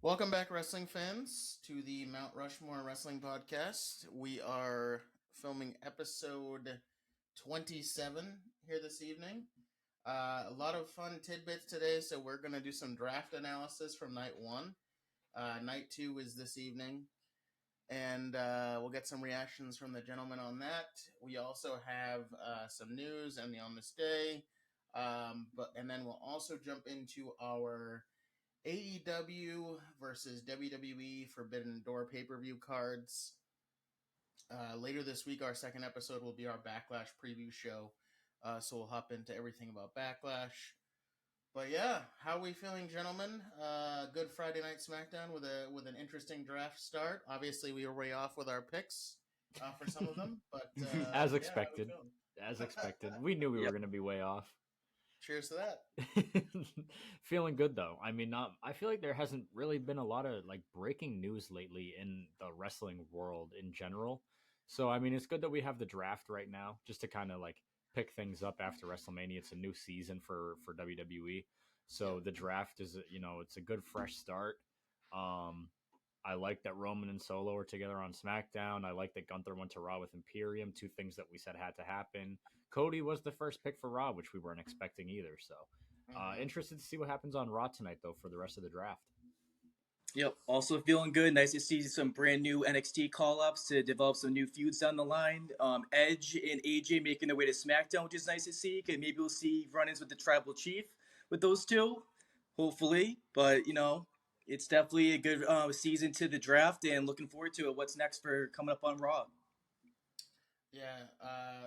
Welcome back, wrestling fans, to the Mount Rushmore Wrestling Podcast. We are filming episode 27 here this evening. A lot of fun tidbits today, so we're going to do some draft analysis from night one. Night two is this evening, and we'll get some reactions from the gentlemen on that. We also have some news and the on this day, and then we'll also jump into our AEW versus WWE Forbidden Door pay-per-view cards. Later this week, our second episode will be our Backlash preview show. So we'll hop into everything about Backlash. But yeah, how are we feeling, gentlemen? Good Friday night SmackDown with an interesting draft start. Obviously, we were way off with our picks for some of them, but As yeah, how are we expected. feeling? As expected. We knew we were Yep. going to be way off. Cheers to that. Feeling good though. I mean, I feel like there hasn't really been a lot of like breaking news lately in the wrestling world in general. So I mean, it's good that we have the draft right now just to kind of like pick things up after WrestleMania. It's a new season for WWE. So the draft is, it's a good fresh start. Um I like that Roman and Solo are together on SmackDown. I like that Gunther went to Raw with Imperium, two things that we said had to happen. Cody was the first pick for Raw, which we weren't expecting either. So, interested to see what happens on Raw tonight, though, for the rest of the draft. Yep. Also feeling good. Nice to see some brand new NXT call ups to develop some new feuds down the line. Edge and AJ making their way to SmackDown, which is nice to see. Cause maybe we'll see run ins with the Tribal Chief with those two, hopefully. But, it's definitely a good season to the draft and looking forward to it. What's next for coming up on Raw? Yeah,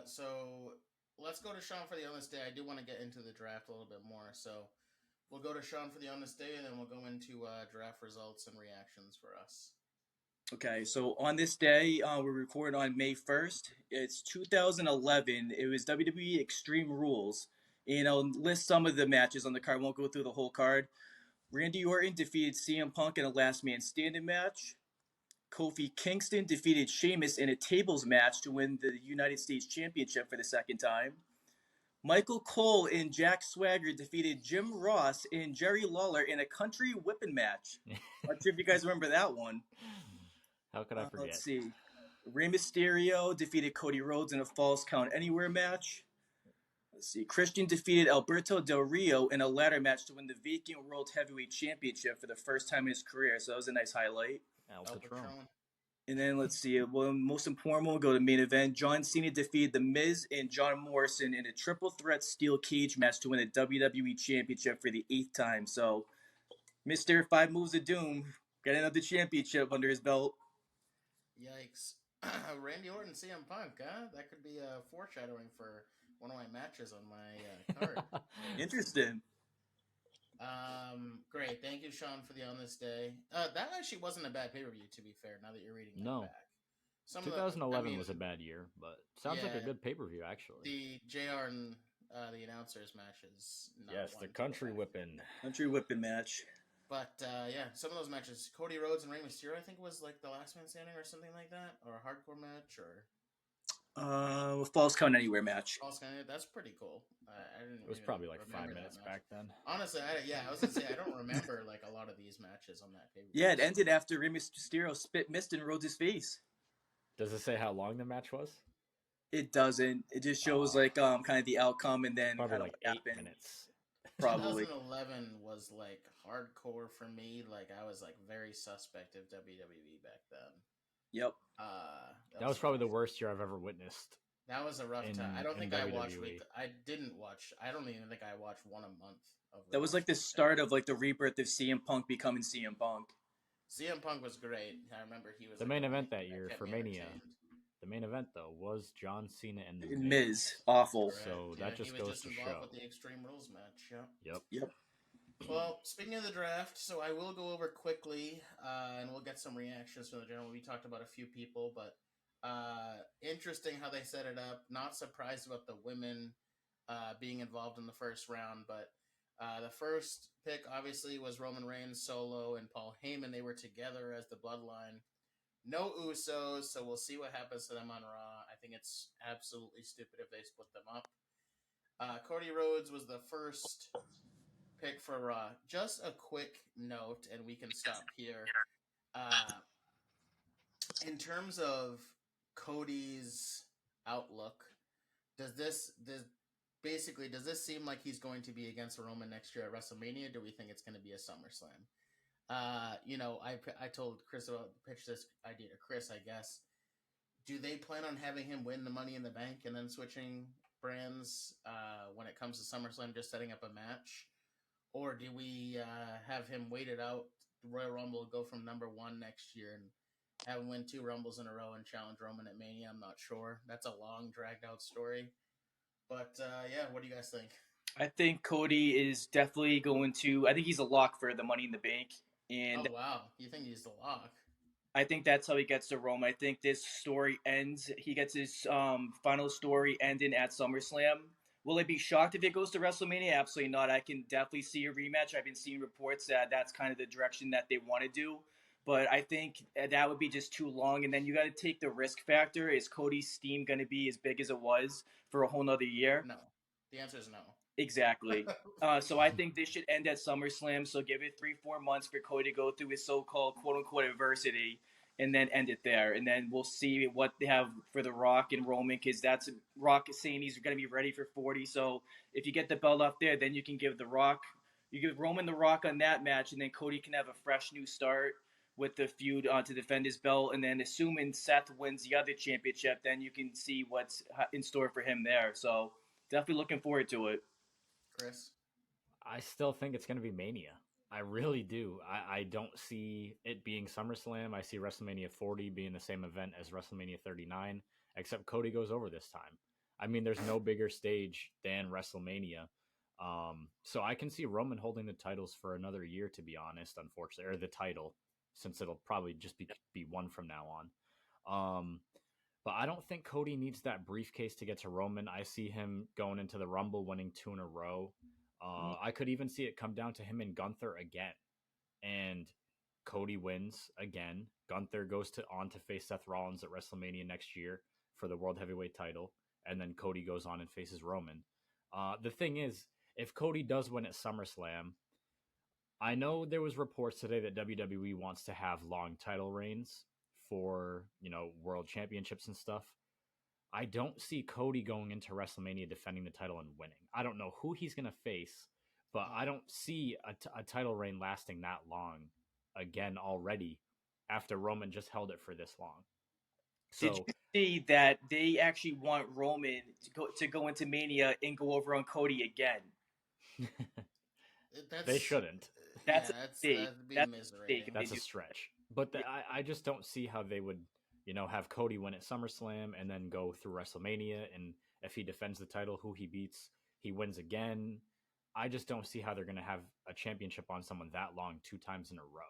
so let's go to Sean for the on this day. I do want to get into the draft a little bit more, so we'll go to Sean for the on this day, and then we'll go into draft results and reactions for us. Okay, so on this day, we're recording on May 1st. It's 2011. It was WWE Extreme Rules. And I'll list some of the matches on the card. Won't go through the whole card. Randy Orton defeated CM Punk in a last man standing match. Kofi Kingston defeated Sheamus in a tables match to win the United States Championship for the second time. Michael Cole and Jack Swagger defeated Jim Ross and Jerry Lawler in a country whipping match. Not sure if you guys remember that one. How could I forget? Let's see. Rey Mysterio defeated Cody Rhodes in a Falls Count Anywhere match. Let's see. Christian defeated Alberto Del Rio in a ladder match to win the vacant World Heavyweight Championship for the first time in his career. So that was a nice highlight. El El Patron. Patron. And then let's see. Well, most important one, we'll go to the main event. John Cena defeated The Miz and John Morrison in a triple threat steel cage match to win the WWE Championship for the 8th time. So, Mr. 5 Moves of Doom got another championship under his belt. Yikes. Randy Orton, CM Punk, huh? That could be a foreshadowing for one of my matches on my card. Interesting. Great. Thank you, Sean, for the on this day. That actually wasn't a bad pay-per-view, to be fair, now that you're reading that No. back. 2011 was a bad year, but sounds like a good pay-per-view, actually. The JR and the announcers matches. Yes, the country whipping. Country whipping match. But yeah, some of those matches, Cody Rhodes and Rey Mysterio, I think was like the last man standing or something like that, or a hardcore match, or Falls Count Anywhere match. That's pretty cool. I didn't. It was probably like 5 minutes back then. Honestly, I was gonna say I don't remember like a lot of these matches on that pay-per-view. Yeah, it ended after Rey Mysterio spit mist in Rhodes' face. Does it say how long the match was? It doesn't. It just shows kind of the outcome and then probably kind like of 8 minutes. Probably. 2011 was like hardcore for me. Like I was like very suspect of WWE back then. Yep. That was probably the worst year I've ever witnessed. That was a rough time. I don't think I watched. WWE. I didn't watch. I don't even think I watched one a month. That was like the start of like the rebirth of CM Punk becoming CM Punk. CM Punk was great. I remember he was the main event that year for Mania. The main event though was John Cena and the Miz. Awful. Correct. So that just goes to show. With the Extreme Rules match. Yep. Well, speaking of the draft, so I will go over quickly, and we'll get some reactions from the general. We talked about a few people, but interesting how they set it up. Not surprised about the women being involved in the first round, but the first pick obviously was Roman Reigns, Solo, and Paul Heyman. They were together as the Bloodline. No Usos, so we'll see what happens to them on Raw. I think it's absolutely stupid if they split them up. Cody Rhodes was the first pick for Raw. Just a quick note, and we can stop here. Uh, in terms of Cody's outlook, does this seem like he's going to be against Roman next year at WrestleMania? Do we think it's going to be a SummerSlam? I told Chris about pitch this idea to Chris. I guess. Do they plan on having him win the Money in the Bank and then switching brands when it comes to SummerSlam, just setting up a match, or do we have him wait it out? Royal Rumble go from number one next year and have him win 2 Rumbles in a row and challenge Roman at Mania. I'm not sure. That's a long, dragged out story. But yeah, what do you guys think? I think Cody is definitely going to. I think he's a lock for the Money in the Bank, and Oh wow, you think he's the lock? I think that's how he gets to Rome. I think this story ends. He gets his final story ending at SummerSlam. Will I be shocked if it goes to WrestleMania? Absolutely not. I can definitely see a rematch. I've been seeing reports that that's kind of the direction that they want to do. But I think that would be just too long. And then you got to take the risk factor. Is Cody's steam going to be as big as it was for a whole nother year? No. The answer is no. Exactly. So I think this should end at SummerSlam. So give it 3-4 months for Cody to go through his so-called quote-unquote adversity, and then end it there. And then we'll see what they have for The Rock and Roman, because that's Rock is saying he's going to be ready for 40. So if you get the belt up there, then you can give you give Roman The Rock on that match, and then Cody can have a fresh new start with the feud to defend his belt. And then assuming Seth wins the other championship, then you can see what's in store for him there. So definitely looking forward to it. Chris? I still think it's going to be Mania. I really do. I don't see it being SummerSlam. I see WrestleMania 40 being the same event as WrestleMania 39, except Cody goes over this time. I mean, there's no bigger stage than WrestleMania. So I can see Roman holding the titles for another year, to be honest, unfortunately, or the title, since it'll probably just be one from now on. But I don't think Cody needs that briefcase to get to Roman. I see him going into the Rumble, winning 2 in a row. I could even see it come down to him and Gunther again, and Cody wins again. Gunther goes on to face Seth Rollins at WrestleMania next year for the World Heavyweight title, and then Cody goes on and faces Roman. The thing is, if Cody does win at SummerSlam, I know there was reports today that WWE wants to have long title reigns for, world championships and stuff. I don't see Cody going into WrestleMania defending the title and winning. I don't know who he's going to face, but I don't see a title reign lasting that long again already after Roman just held it for this long. Did you see that they actually want Roman to go into Mania and go over on Cody again? They shouldn't. That'd be miserating. That's a stretch. But I just don't see how they would, have Cody win at SummerSlam and then go through WrestleMania. And if he defends the title, who he beats, he wins again. I just don't see how they're going to have a championship on someone that long 2 times in a row.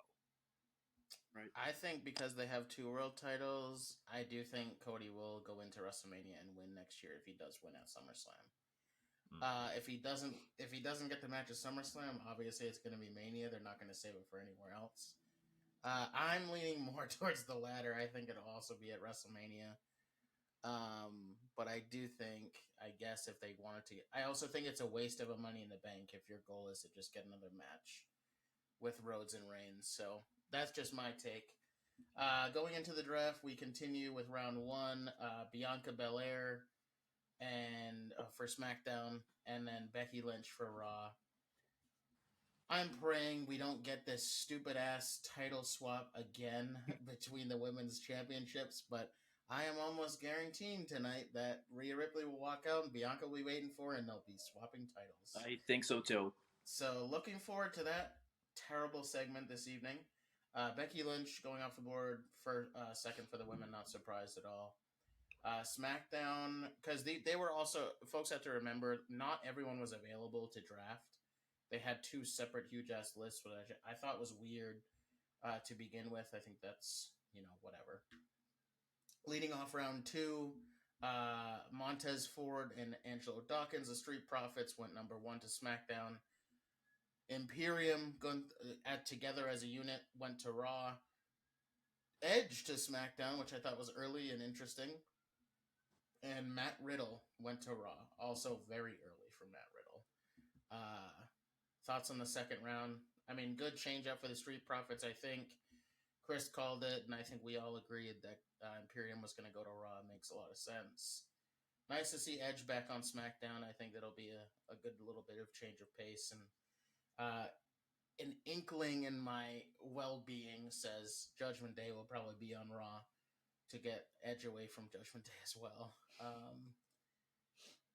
Right. I think because they have 2 world titles, I do think Cody will go into WrestleMania and win next year if he does win at SummerSlam. If he doesn't get the match at SummerSlam, obviously it's going to be Mania. They're not going to save it for anywhere else. I'm leaning more towards the latter. I think it'll also be at WrestleMania. But I do think, I guess if they wanted to, I also think it's a waste of a Money in the Bank if your goal is to just get another match with Rhodes and Reigns. So that's just my take. Going into the draft, we continue with round 1. Bianca Belair and for SmackDown, and then Becky Lynch for Raw. I'm praying we don't get this stupid ass title swap again between the women's championships, but I am almost guaranteeing tonight that Rhea Ripley will walk out and Bianca will be waiting for her, and they'll be swapping titles. I think so too. So looking forward to that terrible segment this evening. Becky Lynch going off the board for second for the women, not surprised at all. SmackDown, because they were also, folks have to remember, not everyone was available to draft. They had 2 separate huge ass lists, which I thought was weird to begin with. I think that's, whatever. Leading off round 2, Montez Ford and Angelo Dawkins, the Street Profits, went number 1 to SmackDown. Imperium, together as a unit, went to Raw. Edge to SmackDown, which I thought was early and interesting. And Matt Riddle went to Raw, also very early for Matt Riddle. Thoughts on the second round? I mean, good change up for the Street Profits. I think Chris called it, and I think we all agreed that Imperium was going to go to Raw. It makes a lot of sense. Nice to see Edge back on SmackDown. I think that'll be a good little bit of change of pace. And an inkling in my well-being says Judgment Day will probably be on Raw to get Edge away from Judgment Day as well.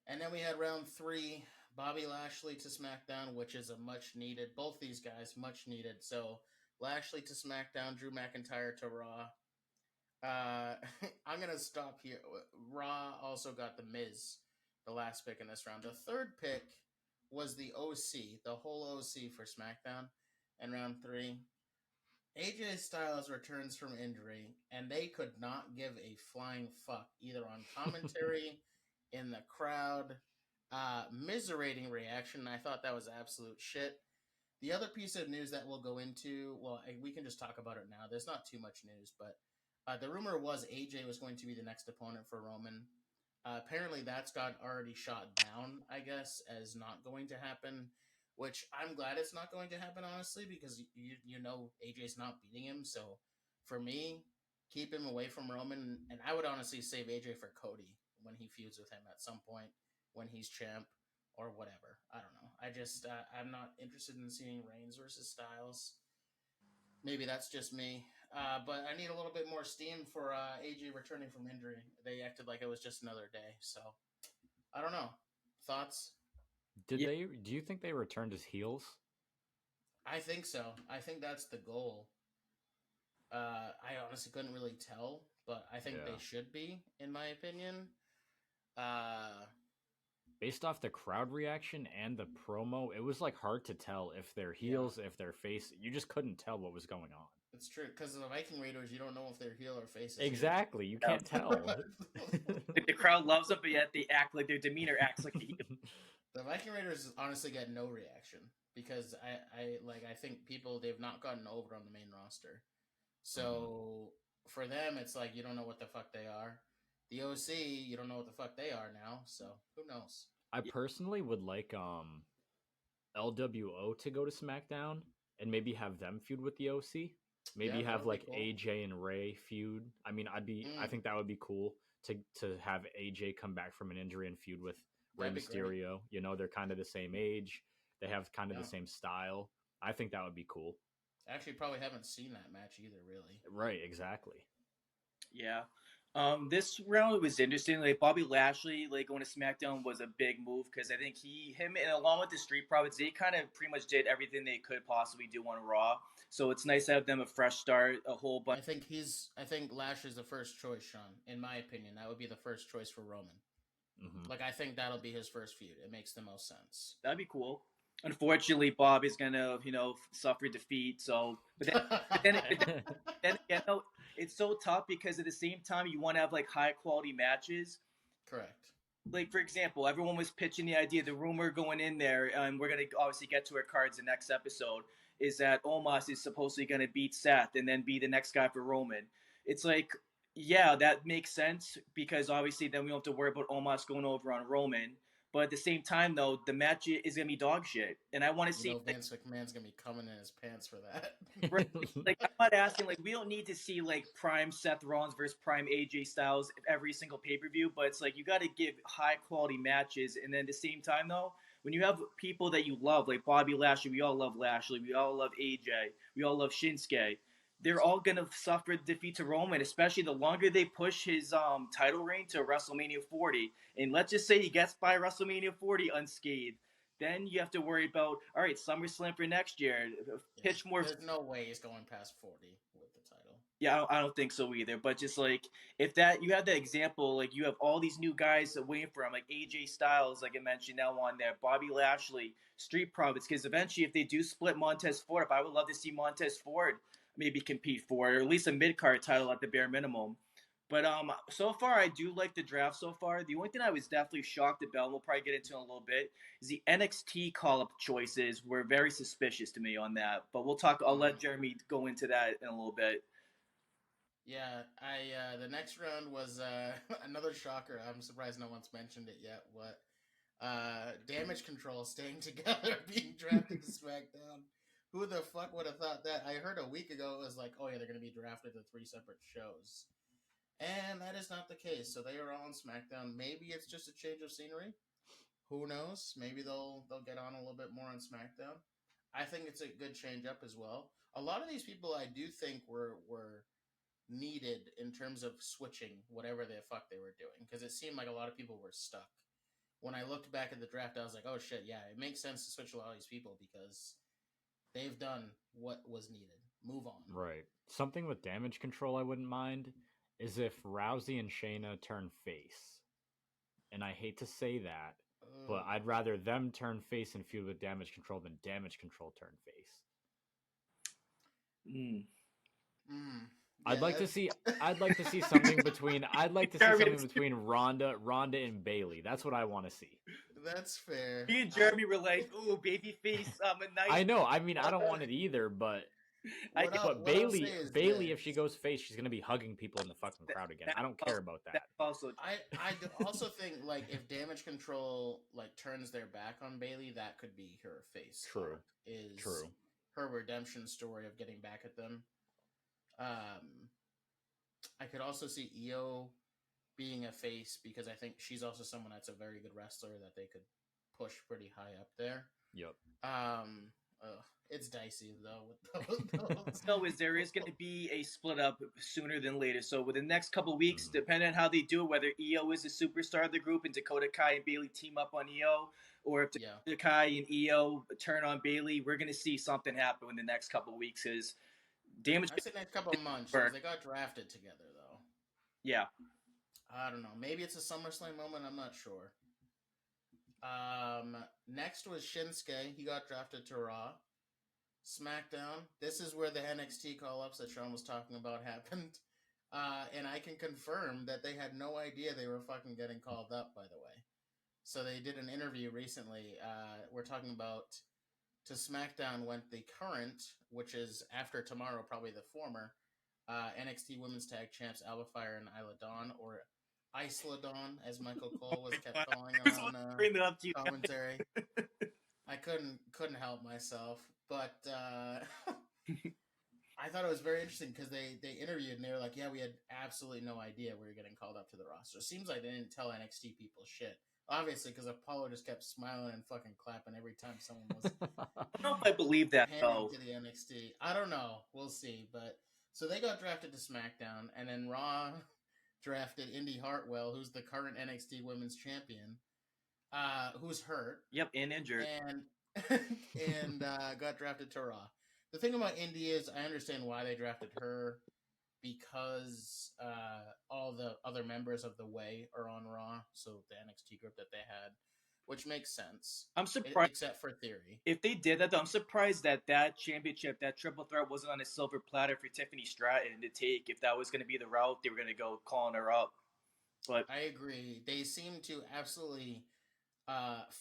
And then we had round 3, Bobby Lashley to SmackDown, which is a much needed, both these guys, much needed. So Lashley to SmackDown, Drew McIntyre to Raw. I'm going to stop here. Raw also got The Miz, the last pick in this round. The third pick was the OC, the whole OC for SmackDown in round 3. AJ Styles returns from injury, and they could not give a flying fuck either on commentary, in the crowd. Miserating reaction. I thought that was absolute shit. The other piece of news that we'll go into, well, we can just talk about it now. There's not too much news, but the rumor was AJ was going to be the next opponent for Roman. Apparently, that's got already shot down, I guess, as not going to happen, which I'm glad it's not going to happen, honestly, because you know AJ's not beating him. So for me, keep him away from Roman, and I would honestly save AJ for Cody when he feuds with him at some point when he's champ or whatever. I don't know. I just I'm not interested in seeing Reigns versus Styles. Maybe that's just me. But I need a little bit more steam for AJ returning from injury. They acted like it was just another day. So I don't know. Thoughts? Do you think they returned as heels? I think so. I think that's the goal. I honestly couldn't really tell, but I think they should be, in my opinion. Based off the crowd reaction and the promo, it was like hard to tell if they're heels, if they're face. You just couldn't tell what was going on. It's true, because of the Viking Raiders, you don't know if they're heel or face. Exactly, you can't tell. The crowd loves them, but yet they act like their demeanor acts like a heel. The Viking Raiders honestly get no reaction because I think they've not gotten over on the main roster. So for them, it's like you don't know what the fuck they are. The OC, you don't know what the fuck they are now. So who knows? I personally would like LWO to go to SmackDown and maybe have them feud with the OC. Maybe have like cool. AJ and Ray feud. I mean, I think that would be cool to have AJ come back from an injury and feud with Rey Mysterio. You know, they're kind of the same age. They have kind of the same style. I think that would be cool. Actually, probably haven't seen that match either, really. Right, exactly. Yeah. This round was interesting. Like Bobby Lashley, like going to SmackDown was a big move because I think him, and along with the Street Profits, they kind of pretty much did everything they could possibly do on Raw. So it's nice to have them a fresh start, a whole bunch. I think Lashley's the first choice, Sean. In my opinion, that would be the first choice for Roman. Mm-hmm. Like I think that'll be his first feud. It makes the most sense. That'd be cool. Unfortunately, Bob is gonna, suffer defeat. So, but then again, it's so tough because at the same time you want to have like high quality matches. Correct. Like for example, everyone was pitching the idea, the rumor going in there, and we're gonna obviously get to our cards the next episode, is that Omos is supposedly gonna beat Seth and then be the next guy for Roman. It's like, yeah, that makes sense because obviously then we don't have to worry about Omos going over on Roman. But at the same time, though, the match is going to be dog shit. And I want to see... Vince McMahon's going to be coming in his pants for that. Right? Like, I'm not asking... Like, we don't need to see, like, prime Seth Rollins versus prime AJ Styles every single pay-per-view. But it's like, you got to give high-quality matches. And then at the same time, though, when you have people that you love, like Bobby Lashley, we all love Lashley. We all love AJ. We all love Shinsuke. They're all going to suffer defeat to Roman, especially the longer they push his title reign to WrestleMania 40. And let's just say he gets by WrestleMania 40 unscathed. Then you have to worry about, all right, SummerSlam for next year. Pitch more. There's no way he's going past 40 with the title. Yeah, I don't think so either. But just like, if that, you have that example, like you have all these new guys waiting for him, like AJ Styles, like I mentioned now on there, Bobby Lashley, Street Profits, because eventually if they do split Montez Ford, I would love to see Montez Ford maybe compete for it, or at least a mid-card title at the bare minimum. But so far, I do like the draft so far. The only thing I was definitely shocked about, and we'll probably get into in a little bit, is the NXT call-up choices were very suspicious to me on that. But we'll talk. I'll let Jeremy go into that in a little bit. Yeah, the next round was another shocker. I'm surprised no one's mentioned it yet. Damage Control staying together, being drafted to SmackDown. Who the fuck would have thought that? I heard a week ago it was like, oh yeah, they're going to be drafted to 3 separate shows. And that is not the case. So they are all on SmackDown. Maybe it's just a change of scenery. Who knows? Maybe they'll get on a little bit more on SmackDown. I think it's a good change up as well. A lot of these people I do think were needed in terms of switching whatever the fuck they were doing, because it seemed like a lot of people were stuck. When I looked back at the draft, I was like, oh shit, yeah, it makes sense to switch a lot of these people because they've done what was needed. Move on. Right. Something with Damage Control I wouldn't mind is if Rousey and Shayna turn face. And I hate to say that, but I'd rather them turn face and feud with Damage Control than Damage Control turn face. I'd like to see something between Ronda and Bailey. That's what I want to see. That's fair. Me and Jeremy were like, "Ooh, babyface, a nice." I know. I mean, I don't want it either, but Bailey, if she goes face, she's gonna be hugging people in the fucking crowd again. I don't care about that. Also, I also think like if Damage Control like turns their back on Bailey, that could be her face. True. True. Her redemption story of getting back at them. I could also see Io being a face because I think she's also someone that's a very good wrestler that they could push pretty high up there. Yep. It's dicey though. With those. No, there is going to be a split up sooner than later. So within the next couple of weeks, depending on how they do it, whether Io is the superstar of the group and Dakota Kai and Bailey team up on Io, or if Dakota Kai and Io turn on Bailey, we're going to see something happen in the next couple of weeks. Is Damage? I say next couple of months. They got drafted together though. Yeah. I don't know. Maybe it's a SummerSlam moment. I'm not sure. Next was Shinsuke. He got drafted to Raw. SmackDown. This is where the NXT call-ups that Sean was talking about happened. And I can confirm that they had no idea they were fucking getting called up, by the way. So they did an interview recently. We're talking about to SmackDown went the current, which is after tomorrow, probably the former, NXT Women's Tag Champs Alba Fire and Isla Dawn, or Isla Dawn, as Michael Cole was kept calling on commentary. I couldn't help myself, but I thought it was very interesting because they interviewed and they were like, yeah, we had absolutely no idea we were getting called up to the roster. It seems like they didn't tell NXT people shit. Obviously, because Apollo just kept smiling and fucking clapping every time someone was. I don't know if I believe that though. To the NXT, I don't know. We'll see. But so they got drafted to SmackDown, and then Raw drafted Indy Hartwell, who's the current NXT Women's Champion, who's hurt. Yep, and injured, and got drafted to Raw. The thing about Indy is, I understand why they drafted her. Because all the other members of the Way are on Raw, so the NXT group that they had, which makes sense. I'm surprised, except for Theory. If they did that, though, I'm surprised that championship, that triple threat, wasn't on a silver platter for Tiffany Stratton to take. If that was going to be the route they were going to go, calling her up. But I agree. They seem to absolutely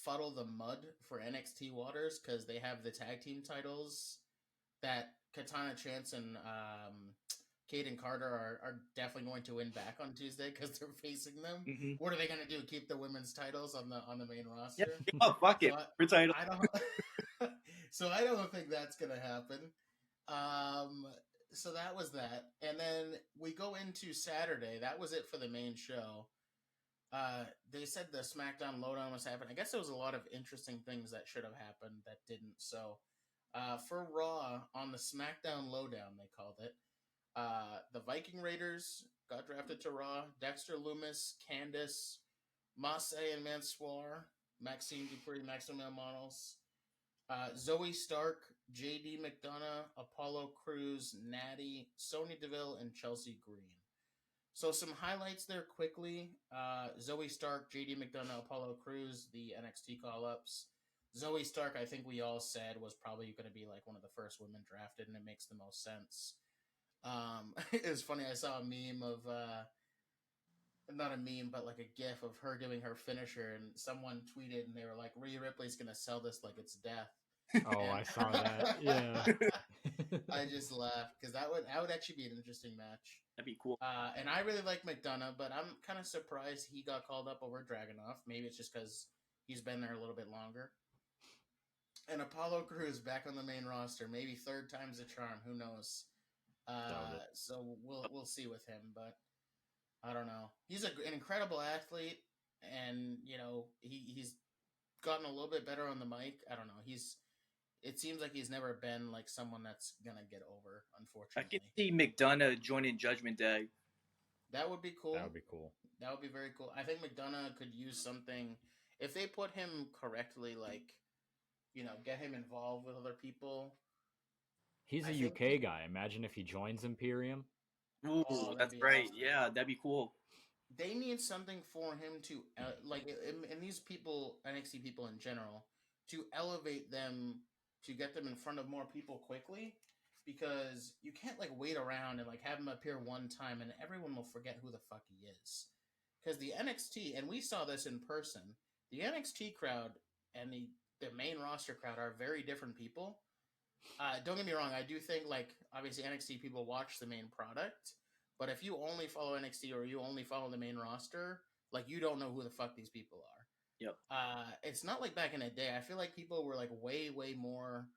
fuddle the mud for NXT waters because they have the tag team titles that Katana Chance and Kaden Carter are definitely going to win back on Tuesday because they're facing them. Mm-hmm. What are they going to do? Keep the women's titles on the main roster? Yep. Oh, fuck it. For title. So I don't think that's going to happen. So that was that. And then we go into Saturday. That was it for the main show. They said the SmackDown Lowdown was happening. I guess there was a lot of interesting things that should have happened that didn't. So for Raw, on the SmackDown Lowdown, they called it, the Viking Raiders got drafted to Raw. Dexter Lumis, Candice, Masse and Mansoor, Maxine Dupree, Maximum Models, Zoe Stark, JD McDonough, Apollo Crews, Natty, Sonya Deville, and Chelsea Green. So some highlights there quickly. Zoe Stark, JD McDonough, Apollo Crews, the NXT call-ups. Zoe Stark, I think we all said, was probably going to be like one of the first women drafted, and it makes the most sense. It was funny, I saw a meme of, not a meme, but like a gif of her doing her finisher, and someone tweeted, and they were like, Rhea Ripley's going to sell this like it's death. Oh, and I saw that, yeah. I just laughed, because that would actually be an interesting match. That'd be cool. And I really like McDonough, but I'm kind of surprised he got called up over Dragunov. Maybe it's just because he's been there a little bit longer. And Apollo Crews back on the main roster, maybe third time's a charm. Who knows? Doubt it. So we'll see with him, but I don't know. He's an incredible athlete, and he's gotten a little bit better on the mic. I don't know. It seems like he's never been like someone that's gonna get over. I Unfortunately, can see McDonough joining Judgment Day. that would be cool. That would be cool. That would be very cool. I think McDonough could use something if they put him correctly, like get him involved with other people. He's I a think UK guy. Imagine if he joins Imperium. Ooh, that'd that's be right. awesome. Yeah, that'd be cool. They need something for him to like, and these people, NXT people in general, to elevate them to get them in front of more people quickly, because you can't like wait around and like have him appear one time and everyone will forget who the fuck he is. Because the NXT, and we saw this in person, the NXT crowd and the main roster crowd are very different people. Don't get me wrong, I do think like obviously NXT people watch the main product, but if you only follow NXT or you only follow the main roster, like you don't know who the fuck these people are. Yep. It's not like back in the day. I feel like people were like way more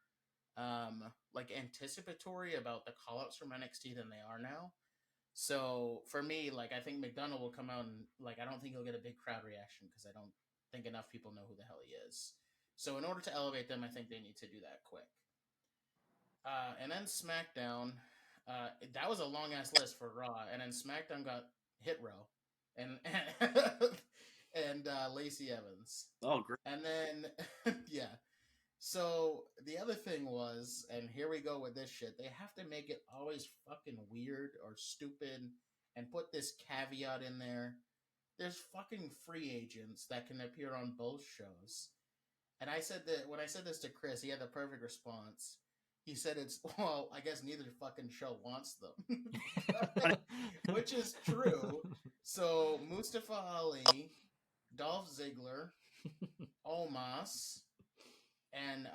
like anticipatory about the call-ups from NXT than they are now. So for me, like I think McDonough will come out and like I don't think he'll get a big crowd reaction because I don't think enough people know who the hell he is. So in order to elevate them, I think they need to do that quick. And then SmackDown, that was a long ass list for Raw, and then SmackDown got Hit Row, and and Lacey Evans. Oh, great. And then yeah. So the other thing was, and here we go with this shit. They have to make it always fucking weird or stupid, and put this caveat in there. There's fucking free agents that can appear on both shows. And I said that when I said this to Chris, he had the perfect response. He said well, I guess neither fucking show wants them. Which is true. So Mustafa Ali, Dolph Ziggler, Omos, and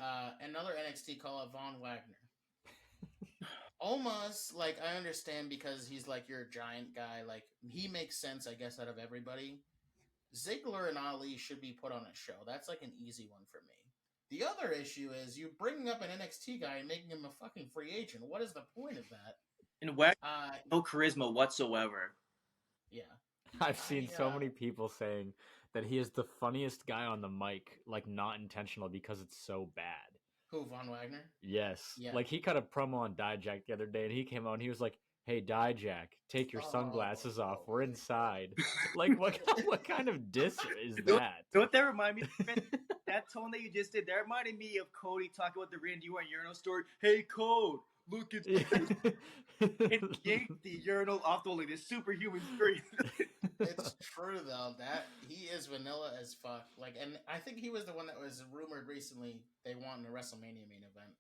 another NXT call-up, Von Wagner. Omos, like, I understand because he's like your giant guy. Like, he makes sense, I guess, out of everybody. Ziggler and Ali should be put on a show. That's like an easy one for me. The other issue is you bringing up an NXT guy and making him a fucking free agent. What is the point of that? And Wagner, no charisma whatsoever. Yeah. I've seen so many people saying that he is the funniest guy on the mic, like not intentional because it's so bad. Who, Von Wagner? Yes. Yeah. Like he cut a promo on Dijak the other day and he came out and he was like, "Hey Dijak, take your sunglasses off. We're inside." Like what kind of diss is that? Don't that remind me? That tone that you just did, that reminded me of Cody talking about the Randy Orton urinal story. Hey, Code, look at this. It yanked the urinal off the like this superhuman strength. It's true though that he is vanilla as fuck. Like, and I think he was the one that was rumored recently they want in a WrestleMania main event.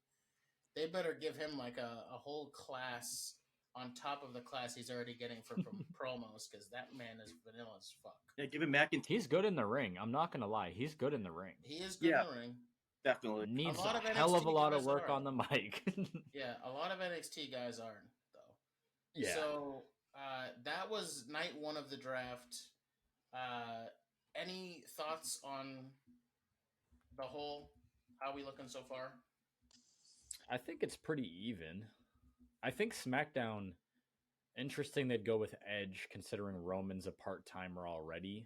They better give him like a whole class on top of the class he's already getting from promos, because that man is vanilla as fuck. Yeah, give him McIntyre. He's good in the ring. I'm not gonna lie. He's good in the ring. He is good in the ring. Definitely. Needs a hell of a lot of work on the mic. Yeah, a lot of NXT guys aren't, though. Yeah. So that was night one of the draft. Any thoughts on the whole? How we looking so far? I think it's pretty even. I think SmackDown, interesting they'd go with Edge considering Roman's a part-timer already.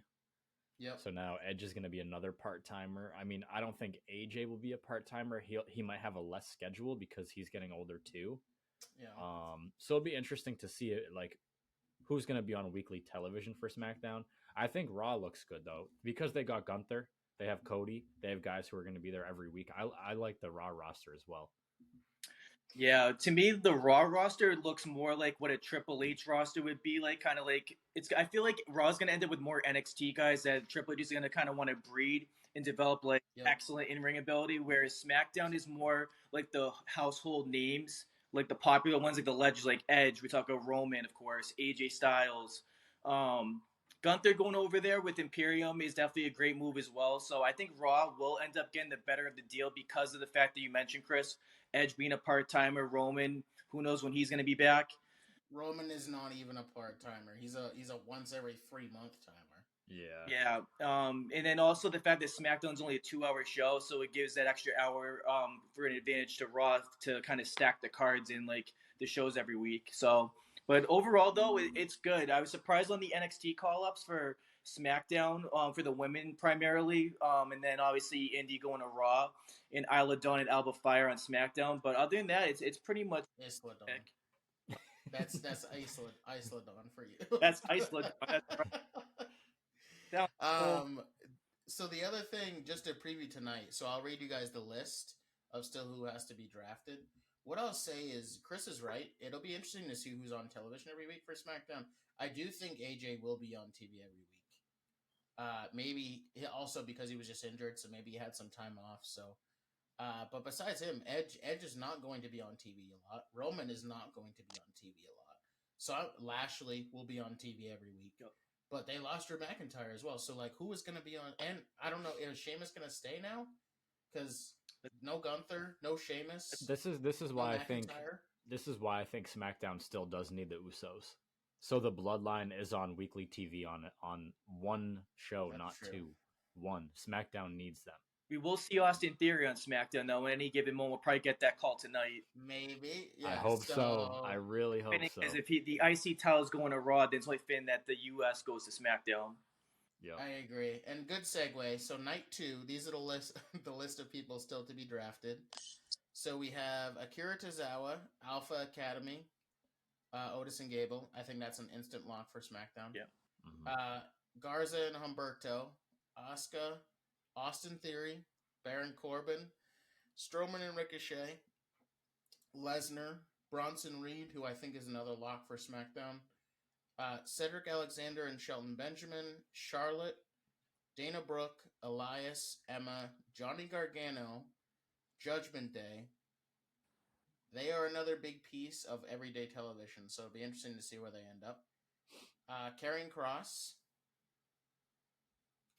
Yep. So now Edge is going to be another part-timer. I mean, I don't think AJ will be a part-timer. He might have a less schedule because he's getting older too. Yeah. So it'll be interesting to see it, like who's going to be on weekly television for SmackDown. I think Raw looks good though because they got Gunther, they have Cody, they have guys who are going to be there every week. I like the Raw roster as well. Yeah, to me, the Raw roster looks more like what a Triple H roster would be like. Kind of like it's. I feel like Raw's gonna end up with more NXT guys that Triple H is gonna kind of want to breed and develop like excellent in-ring ability. Whereas SmackDown is more like the household names, like the popular ones, like the legends, like Edge. We talk about Roman, of course, AJ Styles. Gunther going over there with Imperium is definitely a great move as well. So I think Raw will end up getting the better of the deal because of the fact that you mentioned, Chris, Edge being a part-timer, Roman, who knows when he's going to be back. Roman is not even a part-timer. He's a once every 3 month timer. Yeah. Yeah. And then also the fact that SmackDown's only a 2 hour show, so it gives that extra hour for an advantage to Raw to kind of stack the cards in like the shows every week. So, but overall though, it's good. I was surprised on the NXT call ups for SmackDown for the women primarily, and then obviously Indy going to Raw and Isla Dawn and Alba Fire on SmackDown. But other than that, it's pretty much Isla Dawn. pick. That's Isla Dawn for you. That's Isla Dawn. That's right. Sounds cool. So the other thing, just to preview tonight, so I'll read you guys the list of still who has to be drafted. What I'll say is Chris is right. It'll be interesting to see who's on television every week for SmackDown. I do think AJ will be on TV every week. Maybe also because he was just injured, so maybe he had some time off. So, but besides him, Edge is not going to be on TV a lot. Roman is not going to be on TV a lot. So Lashley will be on TV every week. Yep. But they lost Drew McIntyre as well. So like, who is going to be on? And I don't know, is Sheamus going to stay now? Because no Gunther, no Sheamus. This is no why I McIntyre. think SmackDown still does need the Usos. So the Bloodline is on weekly TV on one show, That's not true. two. One. SmackDown needs them. We will see Austin Theory on SmackDown though. Any given moment, we'll probably get that call tonight. Maybe. Yeah, I hope so. I really hope so. Because if the IC title is going to Raw, then it's only fitting that the US goes to SmackDown. Yep. I agree. And good segue. So night 2, these are the list the list of people still to be drafted. So we have Akira Tozawa, Alpha Academy, Otis and Gable. I think that's an instant lock for SmackDown. Yeah. Mhm. Garza and Humberto, Asuka, Austin Theory, Baron Corbin, Strowman and Ricochet, Lesnar, Bronson Reed, who I think is another lock for SmackDown, Cedric Alexander and Shelton Benjamin, Charlotte, Dana Brooke, Elias, Emma, Johnny Gargano, Judgment Day. They are another big piece of everyday television, so it'll be interesting to see where they end up. Karrion Kross,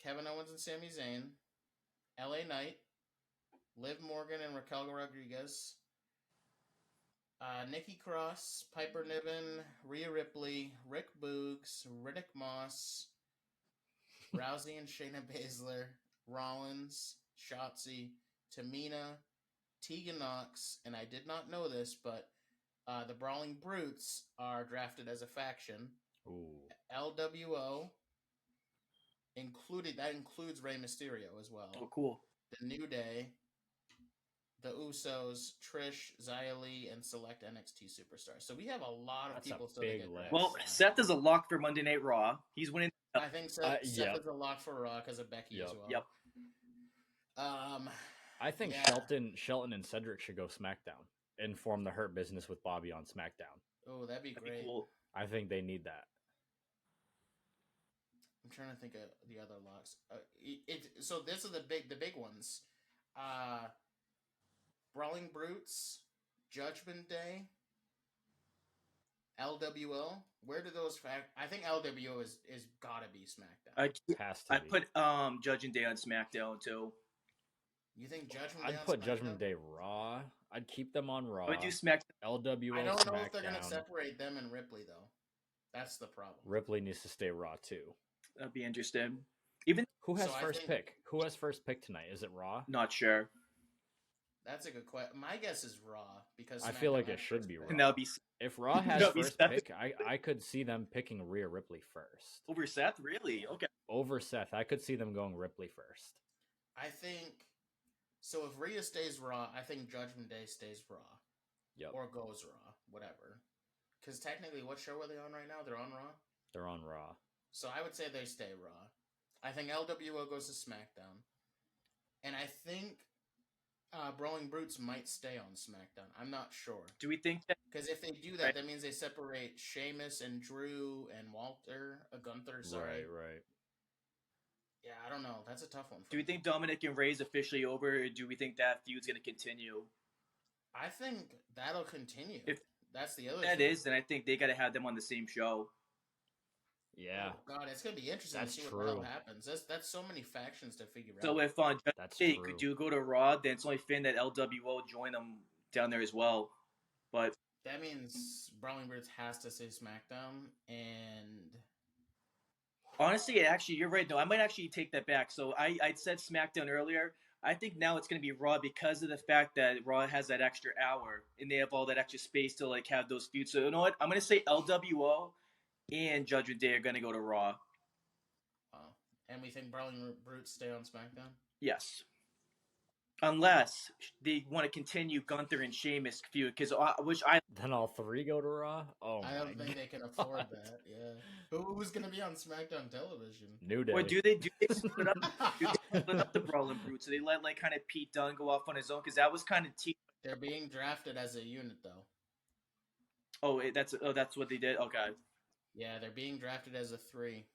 Kevin Owens and Sami Zayn, LA Knight, Liv Morgan and Raquel Rodriguez, Nikki Cross, Piper Niven, Rhea Ripley, Rick Boogs, Riddick Moss, Rousey and Shayna Baszler, Rollins, Shotzi, Tamina, Tegan Knox, and I did not know this, but the Brawling Brutes are drafted as a faction. Ooh. LWO that includes Rey Mysterio as well. Oh, cool. The New Day, the Usos, Trish, Xia Li, and select NXT superstars. So we have a lot of That's people a still to big get list. drafted. Well, Seth is a lock for Monday Night Raw. He's winning. I think Seth Yep. is a lock for Raw because of Becky as Yep. well. Yep. I think Yeah. Shelton and Cedric should go SmackDown and form the Hurt Business with Bobby on SmackDown. Oh, that'd be That'd be great. cool. I think they need that. I'm trying to think of the other locks. So this are the big ones. Brawling Brutes, Judgment Day, LWO. Where do those I think LWO is gotta be SmackDown. Has to I be. put Judgment Day on SmackDown too. You think Judgment Day? I'd on put SmackDown? Judgment Day Raw. I'd keep them on Raw. I would do SmackDown. LWO I don't know if they're SmackDown. gonna separate them and Ripley though. That's the problem. Ripley needs to stay Raw too. That'd be interesting. Even Who has So I first think- pick? Who has first pick tonight? Is it Raw? not sure. That's a good question. My guess is Raw because I feel SmackDown like it had should first be pick. Raw. And that'll be If Raw has That'd be first Seth. pick, I could see them picking Rhea Ripley first. over Seth. Really? Okay. Over Seth. I could see them going Ripley first. I think so. If Rhea stays Raw, I think Judgment Day stays Raw. Yep. Or goes Raw, whatever. Because technically, what show are they on right now? They're on Raw. They're on Raw. So I would say they stay Raw. I think LWO goes to SmackDown, and I think Brawling Brutes might stay on SmackDown. I'm not sure. Do we think that? Because if they do that, that means they separate Sheamus and Drew and Gunther. Sorry. Right. Yeah, I don't know. That's a tough one. For Do we me. think Dominic and Ray's officially over, or do we think that feud's going to continue? I think that'll continue. If that's the other. That thing. is, then I think they got to have them on the same show. Yeah. Oh, God, it's gonna be interesting That's to see what the hell true. happens. That's so many factions to figure out. So if That's Day true. could do go to Raw, then it's only Finn that LWO join them down there as well. But that means Brawling Brutes has to say SmackDown, and Honestly, actually, you're right. No, I might actually take that back. So I said SmackDown earlier. I think now it's going to be Raw because of the fact that Raw has that extra hour and they have all that extra space to like have those feuds. So you know what? I'm going to say LWO and Judgment Day are going to go to Raw. And we think Brawling Brutes stay on SmackDown? Yes. Unless they want to continue Gunther and Sheamus feud, because Then all three go to Raw. Oh I my don't think they can afford that. Yeah, who's gonna be on SmackDown television? New Day. or do they split up? Do they split up the Brawling Brutes? So they let like kind of Pete Dunne go off on his own because that was kind of They're being drafted as a unit though. that's what they did. Okay. Yeah, they're being drafted as a 3.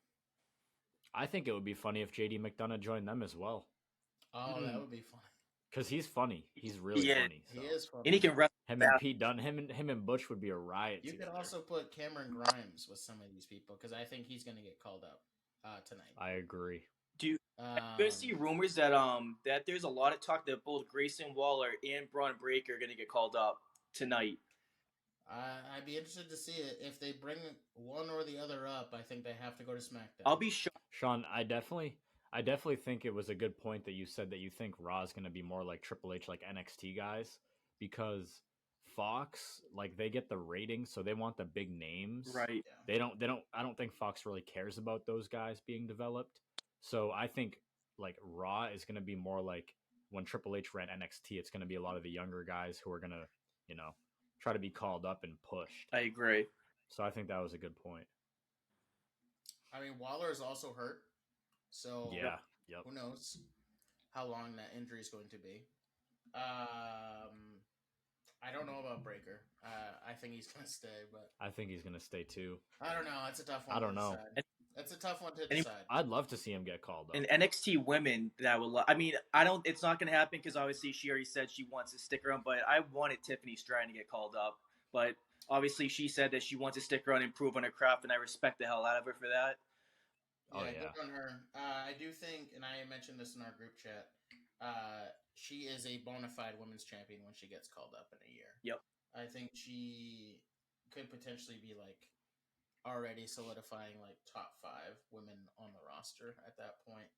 I think it would be funny if JD McDonough joined them as well. Oh, that would be funny. Because he's funny. He's really funny. So. He is funny. And he can wrestle. Him and Pete Dunne, him and Butch would be a riot. You together. could also put Cameron Grimes with some of these people because I think he's going to get called up tonight. I agree. Do you see rumors that that there's a lot of talk that both Grayson Waller and Braun Breaker are going to get called up tonight? I'd be interested to see it. If they bring one or the other up, I think they have to go to SmackDown. I'll be shocked. Sean, I definitely think it was a good point that you said that you think Raw is going to be more like Triple H, like NXT guys, because Fox, like, they get the ratings, so they want the big names. Right. Yeah. I don't think Fox really cares about those guys being developed. So I think like Raw is going to be more like when Triple H ran NXT. It's going to be a lot of the younger guys who are going to, try to be called up and pushed. I agree. So I think that was a good point. I mean, Waller is also hurt, so yeah, who knows how long that injury is going to be. I don't know about Breaker. I think he's going to stay, but I think he's going to stay too. I don't know. It's a tough one. I don't know. It's a tough one to decide. I'd love to see him get called up. And NXT women that would. I mean, I don't. It's not going to happen because obviously she already said she wants to stick around. But I wanted Tiffany Stratton to get called up. But obviously she said that she wants to stick around and improve on her craft, and I respect the hell out of her for that. Yeah, good on her. I do think, and I mentioned this in our group chat. She is a bona fide women's champion when she gets called up in a year. Yep. I think she could potentially be like already solidifying like top 5 women on the roster at that point.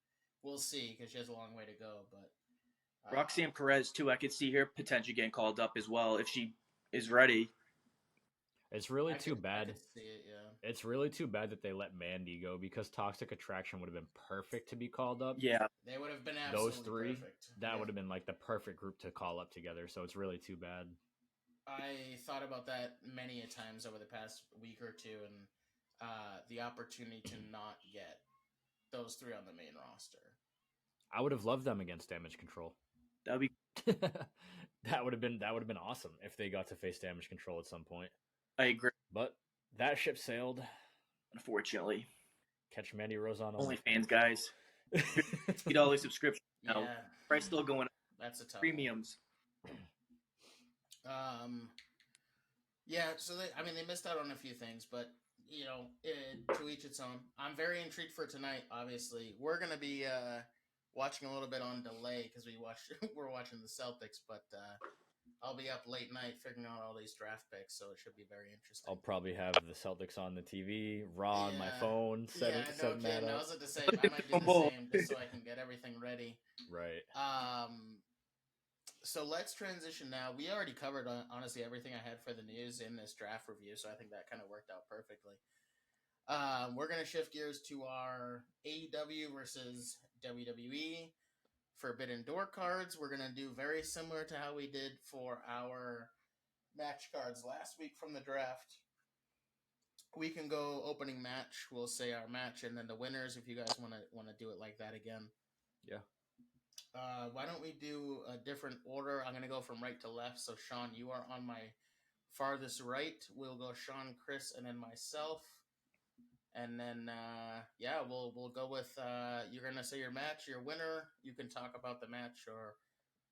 We'll see because she has a long way to go. But Roxanne Perez too, I could see her potentially getting called up as well if she is ready. It's really too bad. I could see it, yeah. It's really too bad that they let Mandy go because Toxic Attraction would have been perfect to be called up. Yeah, they would have been absolutely those three. Perfect. That would have been like the perfect group to call up together. So it's really too bad. I thought about that many a times over the past week or two, and the opportunity to not get those 3 on the main roster. I would have loved them against Damage Control. That'd be that would have been awesome if they got to face Damage Control at some point. I agree. But that ship sailed. Unfortunately. Catch Mandy Rose on OnlyFans, guys. $50 subscription. No, yeah. Price still going up. That's a tough premiums. Yeah, so they missed out on a few things, but to each its own. I'm very intrigued for tonight. Obviously, we're gonna be watching a little bit on delay because we're watching the Celtics, but I'll be up late night figuring out all these draft picks, so it should be very interesting. I'll probably have the Celtics on the TV, Raw on my phone, setting that up. I was about to say I might do the same just so I can get everything ready. Right. So let's transition now. We already covered honestly everything I had for the news in this draft review, so I think that kind of worked out perfectly. We're going to shift gears to our AEW versus WWE Forbidden Door cards. We're going to do very similar to how we did for our match cards last week from the draft. We can go opening match. We'll say our match, and then the winners if you guys want to do it like that again. Yeah. Why don't we do a different order? I'm going to go from right to left. So, Sean, you are on my farthest right. We'll go Sean, Chris, and then myself. And then, we'll go with, you're going to say your match, your winner. You can talk about the match or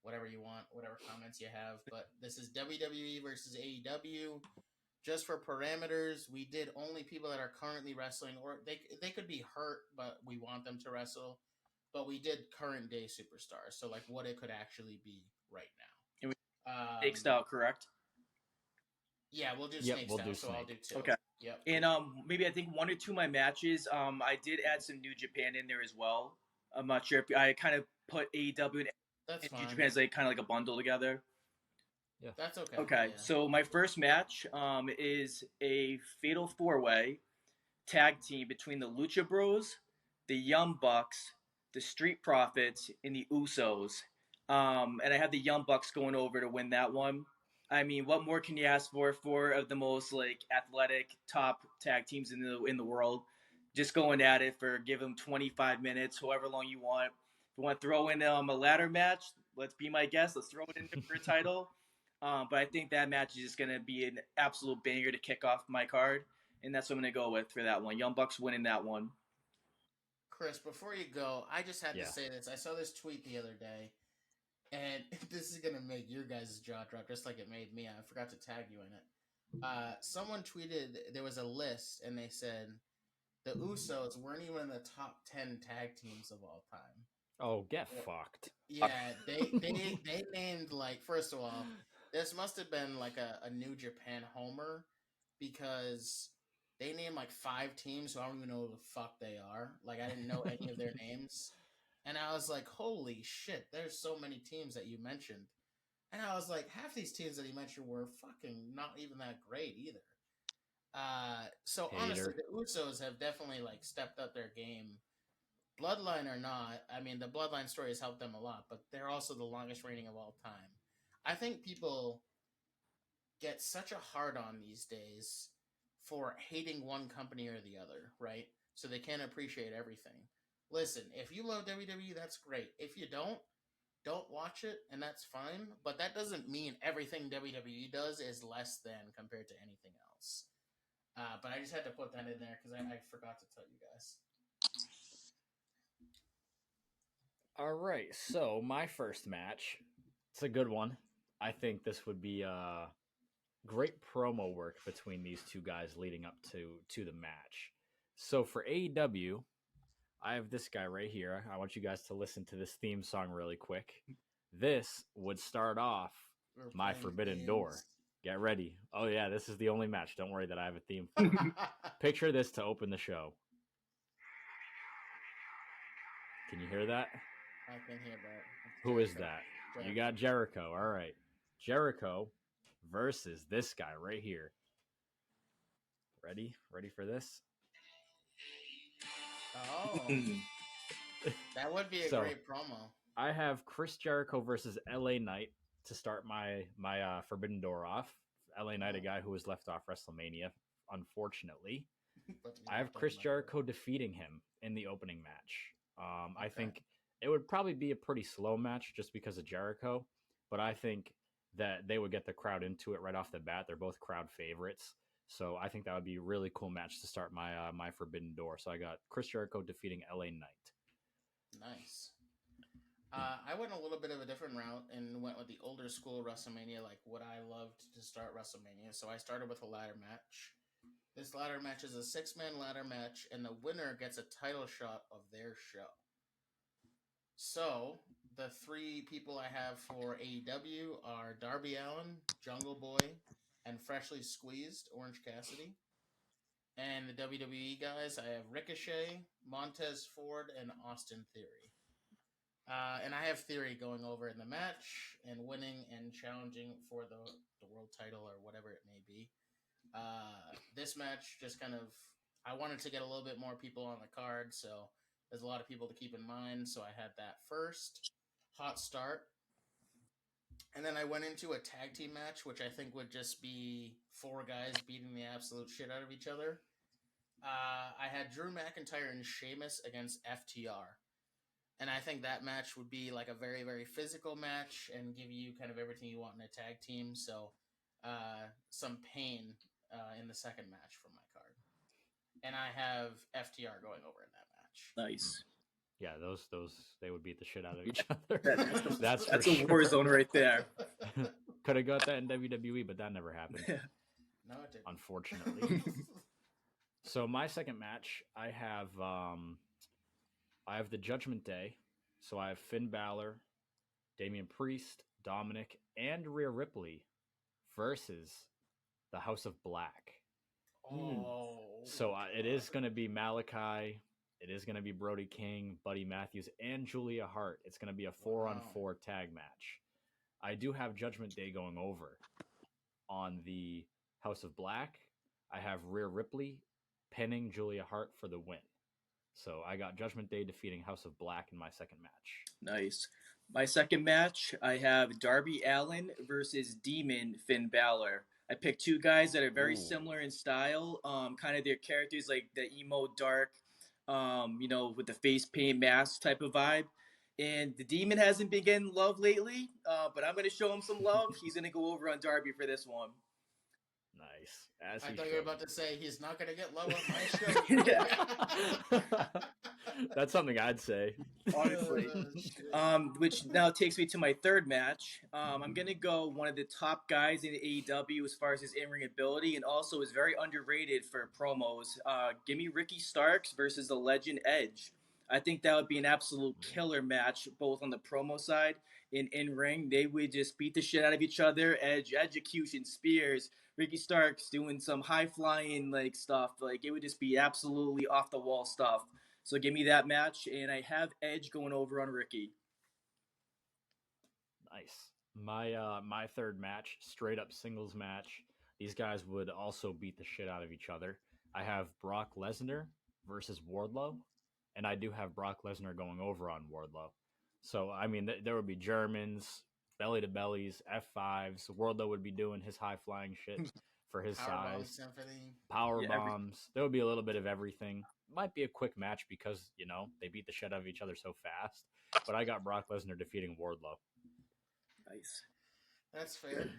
whatever you want, whatever comments you have. But this is WWE versus AEW. Just for parameters, we did only people that are currently wrestling, or they could be hurt, but we want them to wrestle. But we did current day superstars, so like what it could actually be right now. And we snake style, correct? Yeah, we'll do snake style. So I'll do 2. Okay. Yep. And maybe I think one or two of my matches, I did add some New Japan in there as well. I'm not sure if I kind of put AEW That's and New fine. Japan as like kind of like a bundle together. Yeah. That's okay. Okay, Yeah. so my first match is a fatal four-way tag team between the Lucha Bros, the Young Bucks, the Street Profits, and the Usos. And I have the Young Bucks going over to win that one. I mean, what more can you ask for? Four of the most like athletic top tag teams in the world, just going at it for give them 25 minutes, however long you want. If you want to throw in a ladder match, let's be my guest. Let's throw it in for a title. But I think that match is just going to be an absolute banger to kick off my card, and that's what I'm going to go with for that one. Young Bucks winning that one. Chris, before you go, I just had Yeah. to say this. I saw this tweet the other day, and this is gonna make your guys' jaw drop, just like it made me. I forgot to tag you in it. Someone tweeted there was a list, and they said the Usos weren't even in the top 10 tag teams of all time. Oh, get fucked. Yeah, they named, like, first of all, this must have been like a New Japan homer, because they named like 5 teams who I don't even know who the fuck they are. Like, I didn't know any of their names. And I was like, holy shit, there's so many teams that you mentioned. And I was like, half these teams that you mentioned were fucking not even that great either. So honestly, Hater. the Usos have definitely like stepped up their game. Bloodline or not, I mean, the Bloodline story has helped them a lot, but they're also the longest reigning of all time. I think people get such a hard on these days for hating one company or the other, right? So they can't appreciate everything. Listen, if you love WWE, that's great. If you don't watch it, and that's fine. But that doesn't mean everything WWE does is less than compared to anything else. But I just had to put that in there because I forgot to tell you guys. All right, so my first match, it's a good one. I think this would be great promo work between these two guys leading up to the match. So for AEW, I have this guy right here. I want you guys to listen to this theme song really quick. This would start off We're my playing Forbidden Door. games. Get ready. Oh yeah, this is the only match. Don't worry that I have a theme. Picture this to open the show. Can you hear that? I can hear that. It's Who is Jericho. that? You got Jericho. All right. Jericho versus this guy right here. Ready? Ready for this? Oh, that would be a So- great promo. I have Chris Jericho versus LA Knight to start my Forbidden Door off. LA Knight, a guy who was left off WrestleMania, unfortunately. But we I have don't Chris talk about Jericho defeating him in the opening match. I Okay. think it would probably be a pretty slow match just because of Jericho, but I think that they would get the crowd into it right off the bat. They're both crowd favorites, so I think that would be a really cool match to start my Forbidden Door. So I got Chris Jericho defeating LA Knight. Nice. I went a little bit of a different route and went with the older school WrestleMania, like what I loved to start WrestleMania. So I started with a ladder match. This ladder match is a 6-man ladder match, and the winner gets a title shot of their show. So the 3 people I have for AEW are Darby Allin, Jungle Boy, and freshly squeezed Orange Cassidy. And the WWE guys, I have Ricochet, Montez Ford, and Austin Theory. And I have Theory going over in the match and winning and challenging for the world title or whatever it may be. This match just kind of, I wanted to get a little bit more people on the card, so there's a lot of people to keep in mind. So I had that first. Hot start. And then I went into a tag team match, which I think would just be 4 guys beating the absolute shit out of each other. I had Drew McIntyre and Sheamus against FTR. And I think that match would be like a very, very physical match and give you kind of everything you want in a tag team. So some pain in the second match for my card. And I have FTR going over in that match. Nice. Yeah, those they would beat the shit out of each other. That's for a sure. war zone right there. Could have got that in WWE, but that never happened. No, it didn't. Unfortunately. So my second match, I have the Judgment Day. So I have Finn Balor, Damian Priest, Dominic, and Rhea Ripley versus the House of Black. So it is going to be Malachi. It is going to be Brody King, Buddy Matthews, and Julia Hart. It's going to be a 4-on-4 tag match. I do have Judgment Day going over on the House of Black. I have Rhea Ripley pinning Julia Hart for the win. So I got Judgment Day defeating House of Black in my second match. Nice. My second match, I have Darby Allin versus Demon Finn Balor. I picked two guys that are very similar in style. Kind of their characters, like the emo, dark, with the face paint mask type of vibe. And the Demon hasn't been getting love lately, but I'm going to show him some love. He's going to go over on Darby for this one. Nice. I thought you were about to say he's not going to get love on my show. That's something I'd say. Honestly. Which now takes me to my third match. I'm going to go one of the top guys in AEW as far as his in-ring ability, and also is very underrated for promos. Give me Ricky Starks versus the Legend Edge. I think that would be an absolute killer match, both on the promo side and in-ring. They would just beat the shit out of each other. Edge, execution, spears, Ricky Starks doing some high-flying like stuff. Like, it would just be absolutely off-the-wall stuff. So give me that match, and I have Edge going over on Ricky. Nice. My third match, straight up singles match. These guys would also beat the shit out of each other. I have Brock Lesnar versus Wardlow, and I do have Brock Lesnar going over on Wardlow. So, I mean, there would be Germans, belly to bellies, F5s. Wardlow would be doing his high flying shit for his size. Power bombs. There would be a little bit of everything. Might be a quick match because, they beat the shit out of each other so fast. But I got Brock Lesnar defeating Wardlow. Nice. That's fair.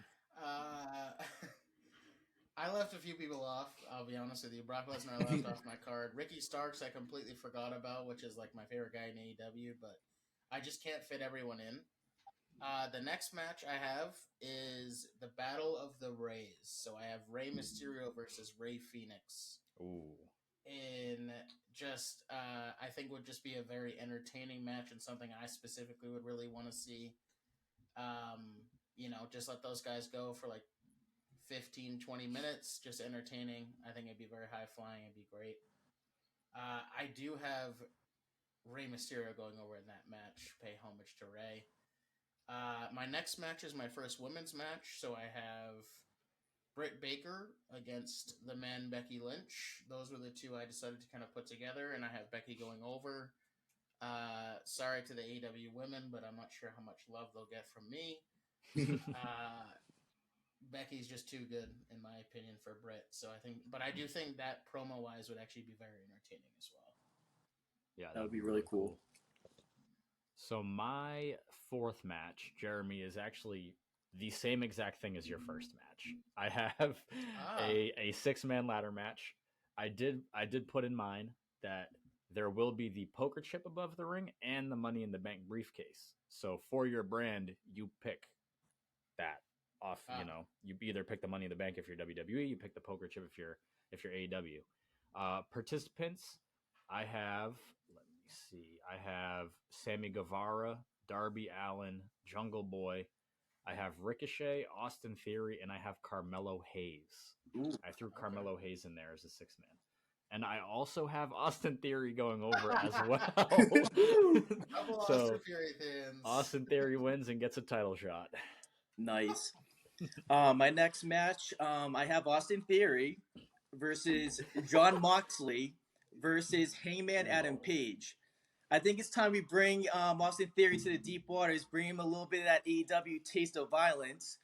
I left a few people off, I'll be honest with you. Brock Lesnar I left off my card. Ricky Starks I completely forgot about, which is like my favorite guy in AEW, but I just can't fit everyone in. The next match I have is the Battle of the Rays. So I have Rey Mysterio versus Rey Fenix. Ooh. And just, I think would just be a very entertaining match and something I specifically would really want to see. Just let those guys go for like 15, 20 minutes, just entertaining. I think it'd be very high flying. It'd be great. I do have Rey Mysterio going over in that match. Pay homage to Rey. My next match is my first women's match. So I have Britt Baker against the man Becky Lynch. Those were the two I decided to kind of put together, and I have Becky going over. Sorry to the AEW women, but I'm not sure how much love they'll get from me. Becky's just too good, in my opinion, for Britt. So I do think that promo-wise would actually be very entertaining as well. Yeah, that would be really cool. So my fourth match, Jeremy, is actually the same exact thing as your first match. I have a 6-man ladder match. I did put in mind that there will be the poker chip above the ring and the Money in the Bank briefcase. So for your brand, you pick that off. You either pick the Money in the Bank if you're WWE, you pick the poker chip if you're AEW. Participants, I have. Let me see. I have Sammy Guevara, Darby Allin, Jungle Boy. I have Ricochet, Austin Theory, and I have Carmelo Hayes. Ooh, I threw Carmelo Hayes in there as a 6-man. And I also have Austin Theory going over as well. Austin Theory fans. Austin Theory wins and gets a title shot. Nice. My next match, I have Austin Theory versus Jon Moxley versus Hangman Adam Page. I think it's time we bring Austin Theory to the deep waters, bring him a little bit of that AEW taste of violence.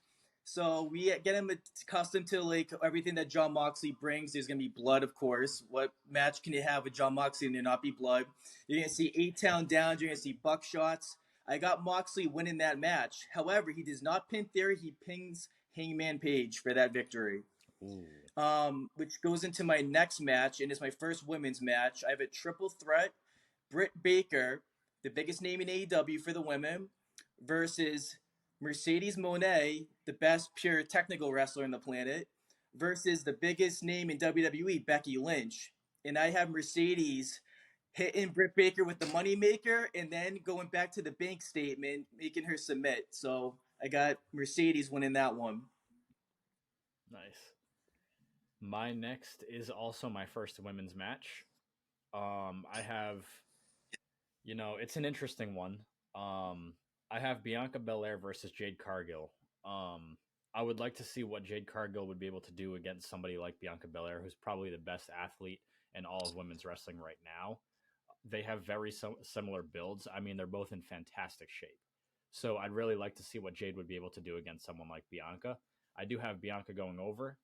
So we get him accustomed to like everything that Jon Moxley brings. There's gonna be blood, of course. What match can you have with Jon Moxley and there not be blood? You're gonna see 8-Town Down. You're gonna see buckshots. I got Moxley winning that match. However, he does not pin Theory. He pins Hangman Page for that victory. Ooh. Which goes into my next match, and it's my first women's match. I have a triple threat. Britt Baker, the biggest name in AEW for the women, versus Mercedes Moné, the best pure technical wrestler on the planet, versus the biggest name in WWE, Becky Lynch. And I have Mercedes hitting Britt Baker with the moneymaker and then going back to the bank statement, making her submit. So I got Mercedes winning that one. Nice. My next is also my first women's match. I have, it's an interesting one. Um, I have Bianca Belair versus Jade Cargill. Um, I would like to see what Jade Cargill would be able to do against somebody like Bianca Belair, who's probably the best athlete in all of women's wrestling right now. They have very similar builds. I mean, they're both in fantastic shape. So I'd really like to see what Jade would be able to do against someone like Bianca. I do have Bianca going over.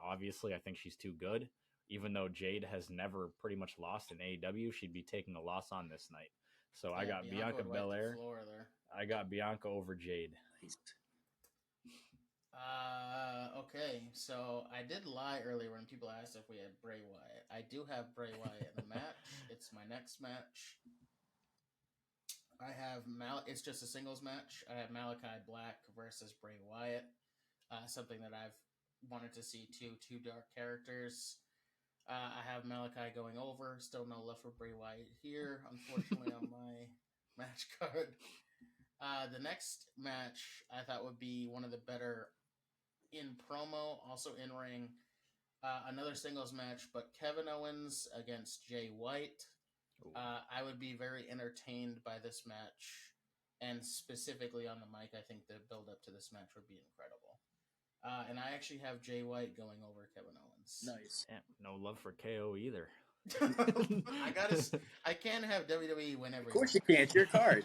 Obviously, I think she's too good. Even though Jade has never pretty much lost in AEW, she'd be taking a loss on this night. So I Yeah, got Bianca Bianca would wipe the Belair. floor there. I got Bianca over Jade. Nice. Okay, so I did lie earlier when people asked if we had Bray Wyatt. I do have Bray Wyatt in the match. It's my next match. I have It's just a singles match. I have Malachi Black versus Bray Wyatt. Something that I've wanted to see too. Two dark characters. I have Malachi going over. Still no love for Bray Wyatt here, unfortunately, on my match card. The next match I thought would be one of the better in promo, also in ring. Another singles match, but Kevin Owens against Jay White. I would be very entertained by this match, and specifically on the mic, I think the build up to this match would be incredible. And I actually have Jay White going over Kevin Owens. Nice. Damn, no love for KO either. I can't have WWE win every. Of course you can't. It's your card.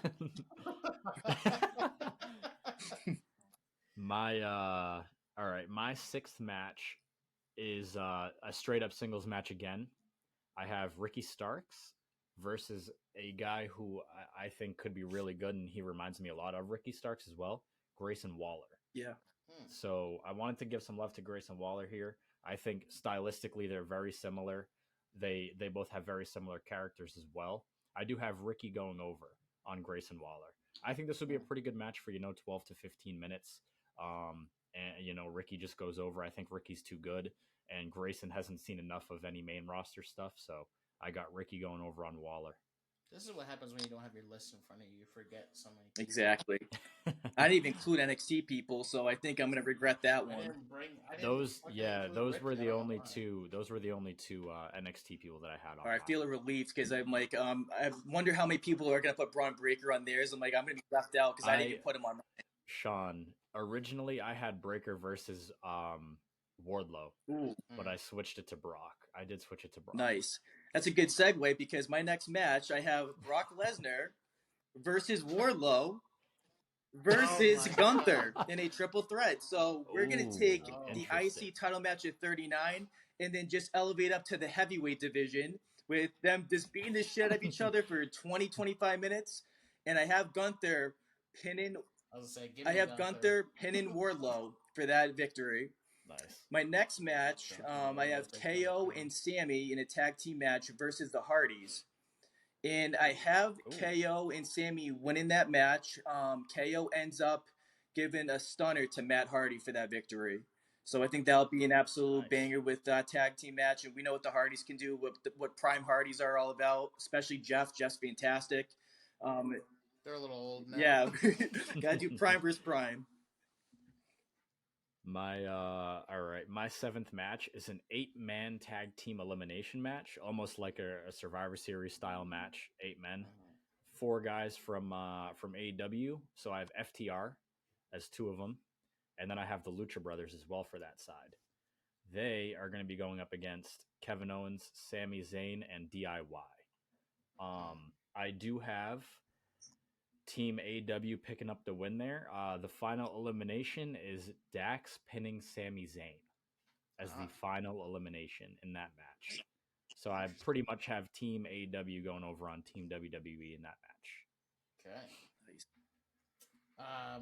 All right, my sixth match is a straight up singles match again. I have Ricky Starks versus a guy who I think could be really good, and he reminds me a lot of Ricky Starks as well, Grayson Waller. Yeah. So I wanted to give some love to Grayson Waller here. I think stylistically they're very similar. They both have very similar characters as well. I do have Ricky going over on Grayson Waller. I think this would be a pretty good match for 12 to 15 minutes. And Ricky just goes over. I think Ricky's too good, and Grayson hasn't seen enough of any main roster stuff. So I got Ricky going over on Waller. This is what happens when you don't have your list in front of you. You forget so many people. Exactly. I didn't even include NXT people, so I think I'm going to regret that one. Those were the only two. Those were the only two NXT people that I had on. I feel a relief because I'm like, I wonder how many people are going to put Braun Breaker on theirs. I'm like, I'm going to be left out because I didn't even put him on mine. Sean, originally I had Breaker versus Wardlow, but I switched it to Brock. I did switch it to Brock. Nice. That's a good segue because my next match, I have Brock Lesnar versus Wardlow versus Gunther in a triple threat. So we're going to take the IC title match at 39 and then just elevate up to the heavyweight division with them just beating the shit out of each other for 20, 25 minutes. And I have Gunther pinning Gunther pinning Wardlow for that victory. Nice. My next match, I have KO and Sammy in a tag team match versus the Hardys. And I have KO and Sammy winning that match. KO ends up giving a stunner to Matt Hardy for that victory. So I think that'll be an absolute banger with that tag team match. And we know what the Hardys can do, what Prime Hardys are all about, especially Jeff. Jeff's fantastic. They're a little old now. Yeah, gotta do Prime versus Prime. My seventh match is an 8-man tag team elimination match, almost like a Survivor Series style match. 8 men, 4 guys from AEW. So I have FTR as 2 of them, and then I have the Lucha Brothers as well for that side. They are going to be going up against Kevin Owens, Sami Zayn, and DIY. I do have Team AEW picking up the win there. The final elimination is Dax pinning Sami Zayn as the final elimination in that match. So I pretty much have Team AEW going over on Team WWE in that match. Okay.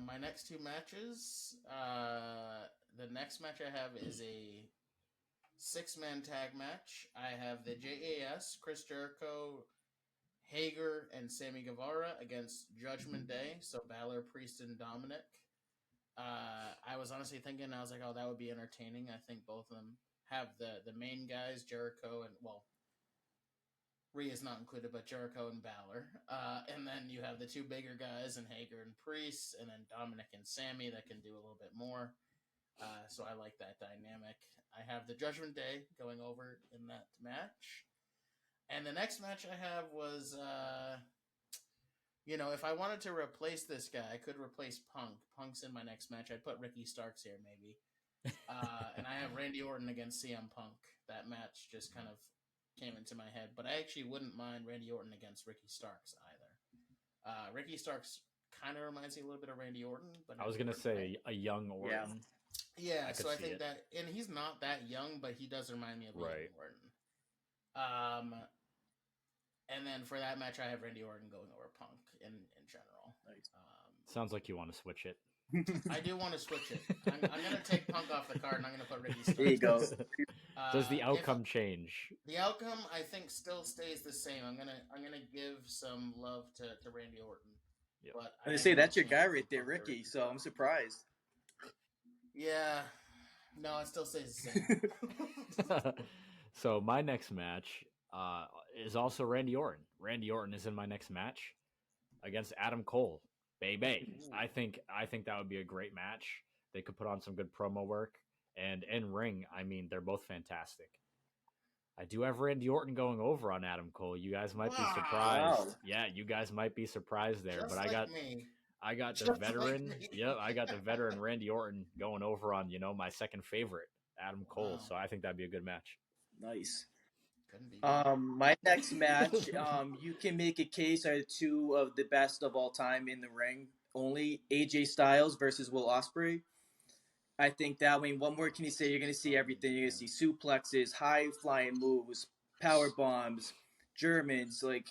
My next 2 matches. The next match I have is a 6-man tag match. I have the JAS, Chris Jericho, Hager, and Sammy Guevara against Judgment Day. So Balor, Priest, and Dominic. I was honestly thinking, I was like, oh, that would be entertaining. I think both of them have the main guys, Jericho and, well, Rhea's not included, but Jericho and Balor. And then you have the 2 bigger guys in Hager and Priest, and then Dominic and Sammy that can do a little bit more. So I like that dynamic. I have the Judgment Day going over in that match. And the next match I have was, if I wanted to replace this guy, I could replace Punk. Punk's in my next match. I'd put Ricky Starks here, maybe. And I have Randy Orton against CM Punk. That match just kind of came into my head. But I actually wouldn't mind Randy Orton against Ricky Starks either. Ricky Starks kind of reminds me a little bit of Randy Orton. But I was going to say a young Orton. Yeah, so I think that, and he's not that young, but he does remind me of young Orton. And then for that match, I have Randy Orton going over Punk in general. Nice. Sounds like you want to switch it. I do want to switch it. I'm going to take Punk off the card, and I'm going to put Ricky Starks. There you go. Does the outcome change? The outcome, I think, still stays the same. I'm gonna give some love to Randy Orton. Yep. But I say that's your guy right there, Ricky. So I'm surprised. Yeah, no, it still stays the same. So my next match is also Randy Orton. Randy Orton is in my next match against Adam Cole. Baby. I think that would be a great match. They could put on some good promo work. And in ring, I mean, they're both fantastic. I do have Randy Orton going over on Adam Cole. You guys might be surprised. Wow. Yeah, you guys might be surprised there. Just but I got the veteran. I got the veteran Randy Orton going over on, my second favorite, Adam Cole. Wow. So I think that'd be a good match. Nice. Couldn't be. My next match, you can make a case are two of the best of all time in the ring. Only AJ Styles versus Will Ospreay. I think that what more can you say? You're going to see everything. You're going to see suplexes, high flying moves, power bombs, Germans, over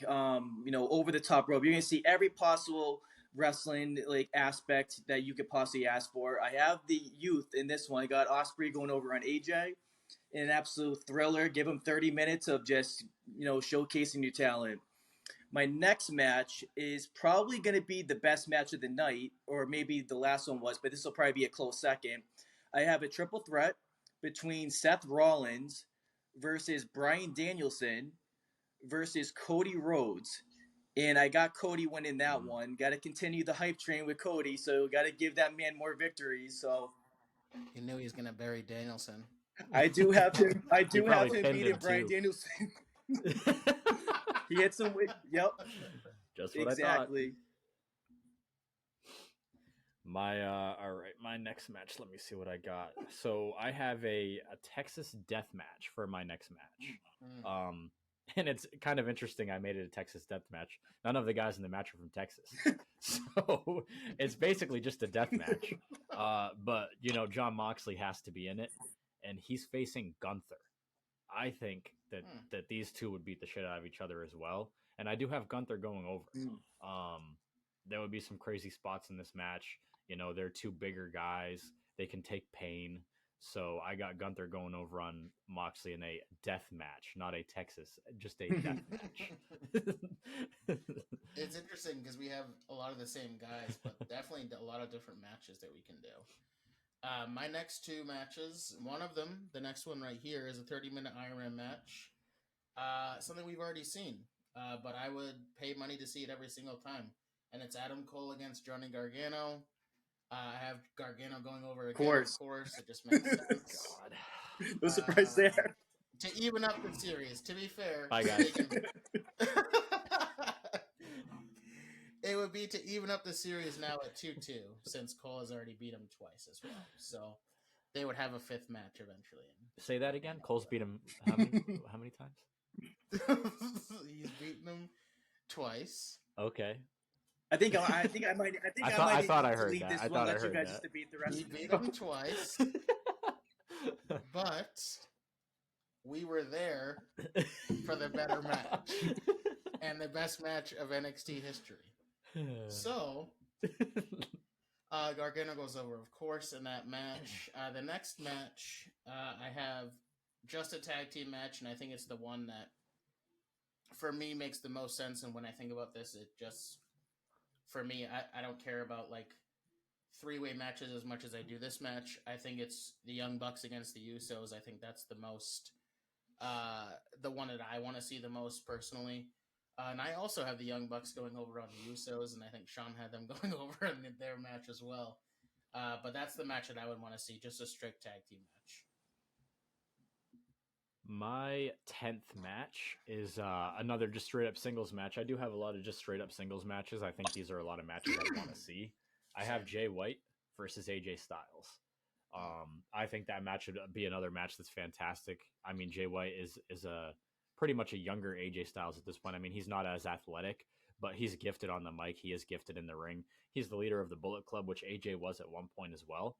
the top rope. You're going to see every possible wrestling aspect that you could possibly ask for. I have the youth in this one. I got Ospreay going over on AJ in an absolute thriller. Give him 30 minutes of just, showcasing your talent. My next match is probably going to be the best match of the night, or maybe the last one was, but this will probably be a close second. I have a triple threat between Seth Rollins versus Bryan Danielson versus Cody Rhodes. And I got Cody winning that one. Got to continue the hype train with Cody, so got to give that man more victories. So you knew he was going to bury Danielson. I do have him. I do have him beating Bryan Danielson. He had some. Yep. Just what exactly. I thought. My next match. Let me see what I got. So I have a Texas death match for my next match. And it's kind of interesting. I made it a Texas death match. None of the guys in the match are from Texas, so it's basically just a death match. But John Moxley has to be in it, and he's facing Gunther. I think that these two would beat the shit out of each other as well. And I do have Gunther going over. There would be some crazy spots in this match. They're two bigger guys. They can take pain. So I got Gunther going over on Moxley in a death match, not a Texas, just a death match. It's interesting because we have a lot of the same guys, but definitely a lot of different matches that we can do. My next two matches, one of them, the next one right here, is a 30-minute Ironman match. Something we've already seen, but I would pay money to see it every single time. And it's Adam Cole against Johnny Gargano. I have Gargano going over again. Of course. It just makes sense. God. No surprise there. To even up the series, to be fair. Bye, guys. It would be to even up the series now at 2-2, since Cole has already beat him twice as well. So they would have a fifth match eventually. Say that again. Cole's beat him how many times? He's beaten him twice. Okay. I thought I heard that. I thought I heard that. To beat the rest He of beat them. him twice, but we were there for the better match and the best match of NXT history. So, Gargano goes over, of course, in that match. The next match, I have just a tag team match, and I think it's the one that, for me, makes the most sense. And when I think about this, it just, for me, I don't care about, three-way matches as much as I do this match. I think it's the Young Bucks against the Usos. I think that's the most, the one that I want to see the most personally. And I also have the Young Bucks going over on the Usos, and I think Sean had them going over in their match as well. But that's the match that I would want to see, just a strict tag team match. My 10th match is another just straight up singles match. I do have a lot of just straight up singles matches. I think these are a lot of matches I want to see. I have Jay White versus AJ Styles. I think that match would be another match that's fantastic. I mean, Jay White is a pretty much a younger AJ Styles at this point. I mean, he's not as athletic, but he's gifted on the mic. He is gifted in the ring. He's the leader of the Bullet Club, which AJ was at one point as well.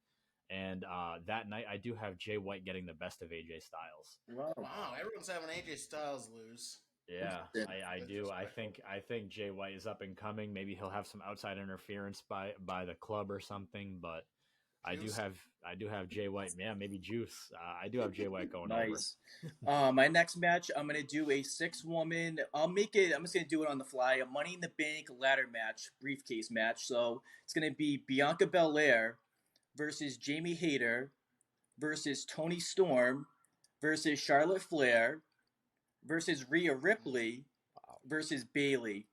And that night, I do have Jay White getting the best of AJ Styles. Wow, everyone's having AJ Styles lose. Yeah, I do. I think Jay White is up and coming. Maybe he'll have some outside interference by the club or something. But Juice. I do have Jay White. Yeah, maybe Juice. I do have Jay White going nice. My next match, I'm gonna do a 6-woman. I'm just gonna do it on the fly. A Money in the Bank ladder match, briefcase match. So it's gonna be Bianca Belair versus Jamie Hayter versus Toni Storm versus Charlotte Flair versus Rhea Ripley versus Bayley.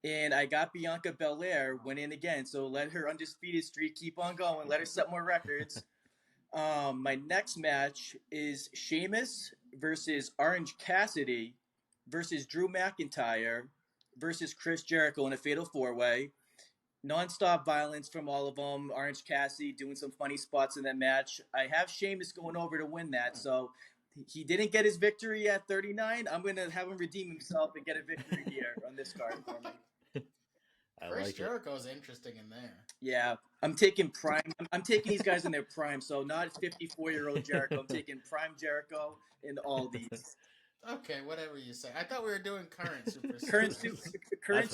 And I got Bianca Belair winning again, so let her undisputed streak keep on going. Let her set more records. My next match is Sheamus versus Orange Cassidy versus Drew McIntyre versus Chris Jericho in a fatal 4-way. Non-stop violence from all of them. Orange Cassidy doing some funny spots in that match. I have Sheamus going over to win that, so he didn't get his victory at 39. I'm going to have him redeem himself and get a victory here on this card for me. Chris Jericho's interesting in there. Yeah, I'm taking prime. I'm taking these guys in their prime, so not 54-year-old Jericho. I'm taking prime Jericho in all these. Okay, whatever you say. I thought we were doing current superstars. current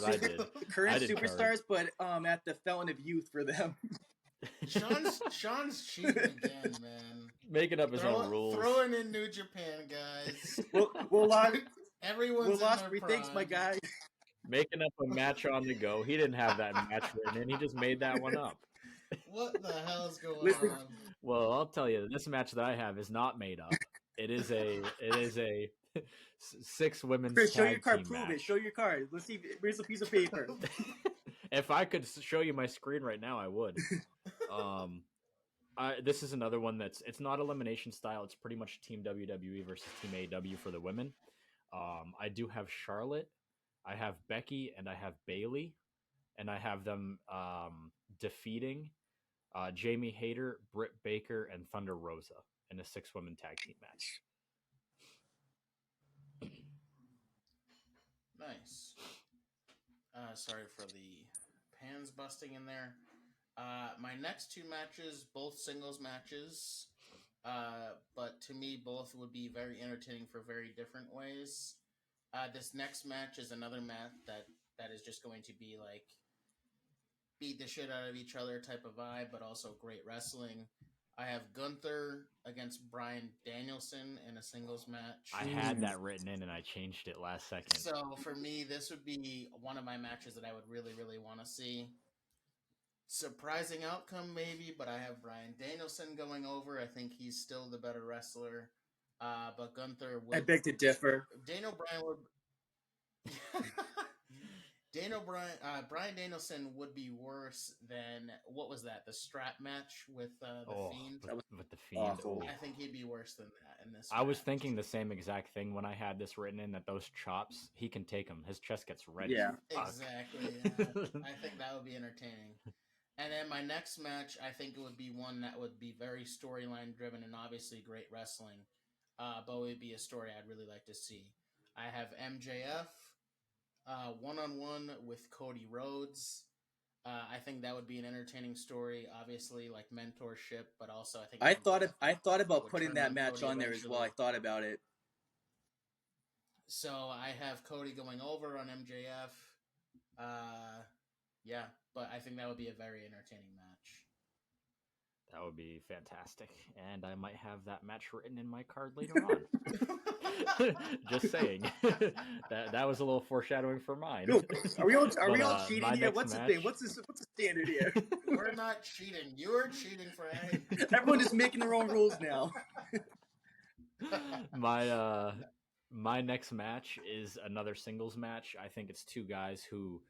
superstars, but at the fountain of youth for them. Sean's cheating again, man. Making up his own rules. Throwing in New Japan, guys. Everyone's lost rethinks, my guy. Making up a match on the go. He didn't have that match written in. He just made that one up. What the hell is going on? Well, I'll tell you, this match that I have is not made up. It is a 6 women's Chris, show tag your card. team Prove match. it. Show your card. Let's see. Here's a piece of paper. If I could show you my screen right now, I would. This is another one it's not elimination style. It's pretty much Team WWE versus Team AEW for the women. I do have Charlotte, I have Becky, and I have Bayley, and I have them defeating Jamie Hayter, Britt Baker, and Thunder Rosa in a 6-woman tag team match. Nice. Sorry for the pans busting in there. My next 2 matches, both singles matches, but to me, both would be very entertaining for very different ways. This next match is another match that is just going to be like beat the shit out of each other type of vibe, but also great wrestling. I have Gunther against Bryan Danielson in a singles match. I had that written in and I changed it last second. So for me, this would be one of my matches that I would really, really want to see. Surprising outcome, maybe, but I have Bryan Danielson going over. I think he's still the better wrestler. But Gunther would... I beg to differ. Daniel Bryan would... Bryan Danielson would be worse than... What was that? The strap match with the Fiend? With the Fiend. Awful. I think he'd be worse than that in this I was match. thinking the same exact thing when I had this written in, that those chops, he can take them. His chest gets red. Yeah. Exactly. Yeah. I think that would be entertaining. And then my next match, I think it would be one that would be very storyline driven and obviously great wrestling. But it would be a story I'd really like to see. I have MJF one-on-one with Cody Rhodes. I think that would be an entertaining story. Obviously, like mentorship, but also I think I thought about putting that match on there as well. I thought about it. So I have Cody going over on MJF. Yeah, but I think that would be a very entertaining match. That would be fantastic. And I might have that match written in my card later on. Just saying. that was a little foreshadowing for mine. Are we all cheating here? What's match... the thing? What's the standard here? We're not cheating. You're cheating for anything. Everyone is making their own rules now. My next match is another singles match. I think it's 2 guys who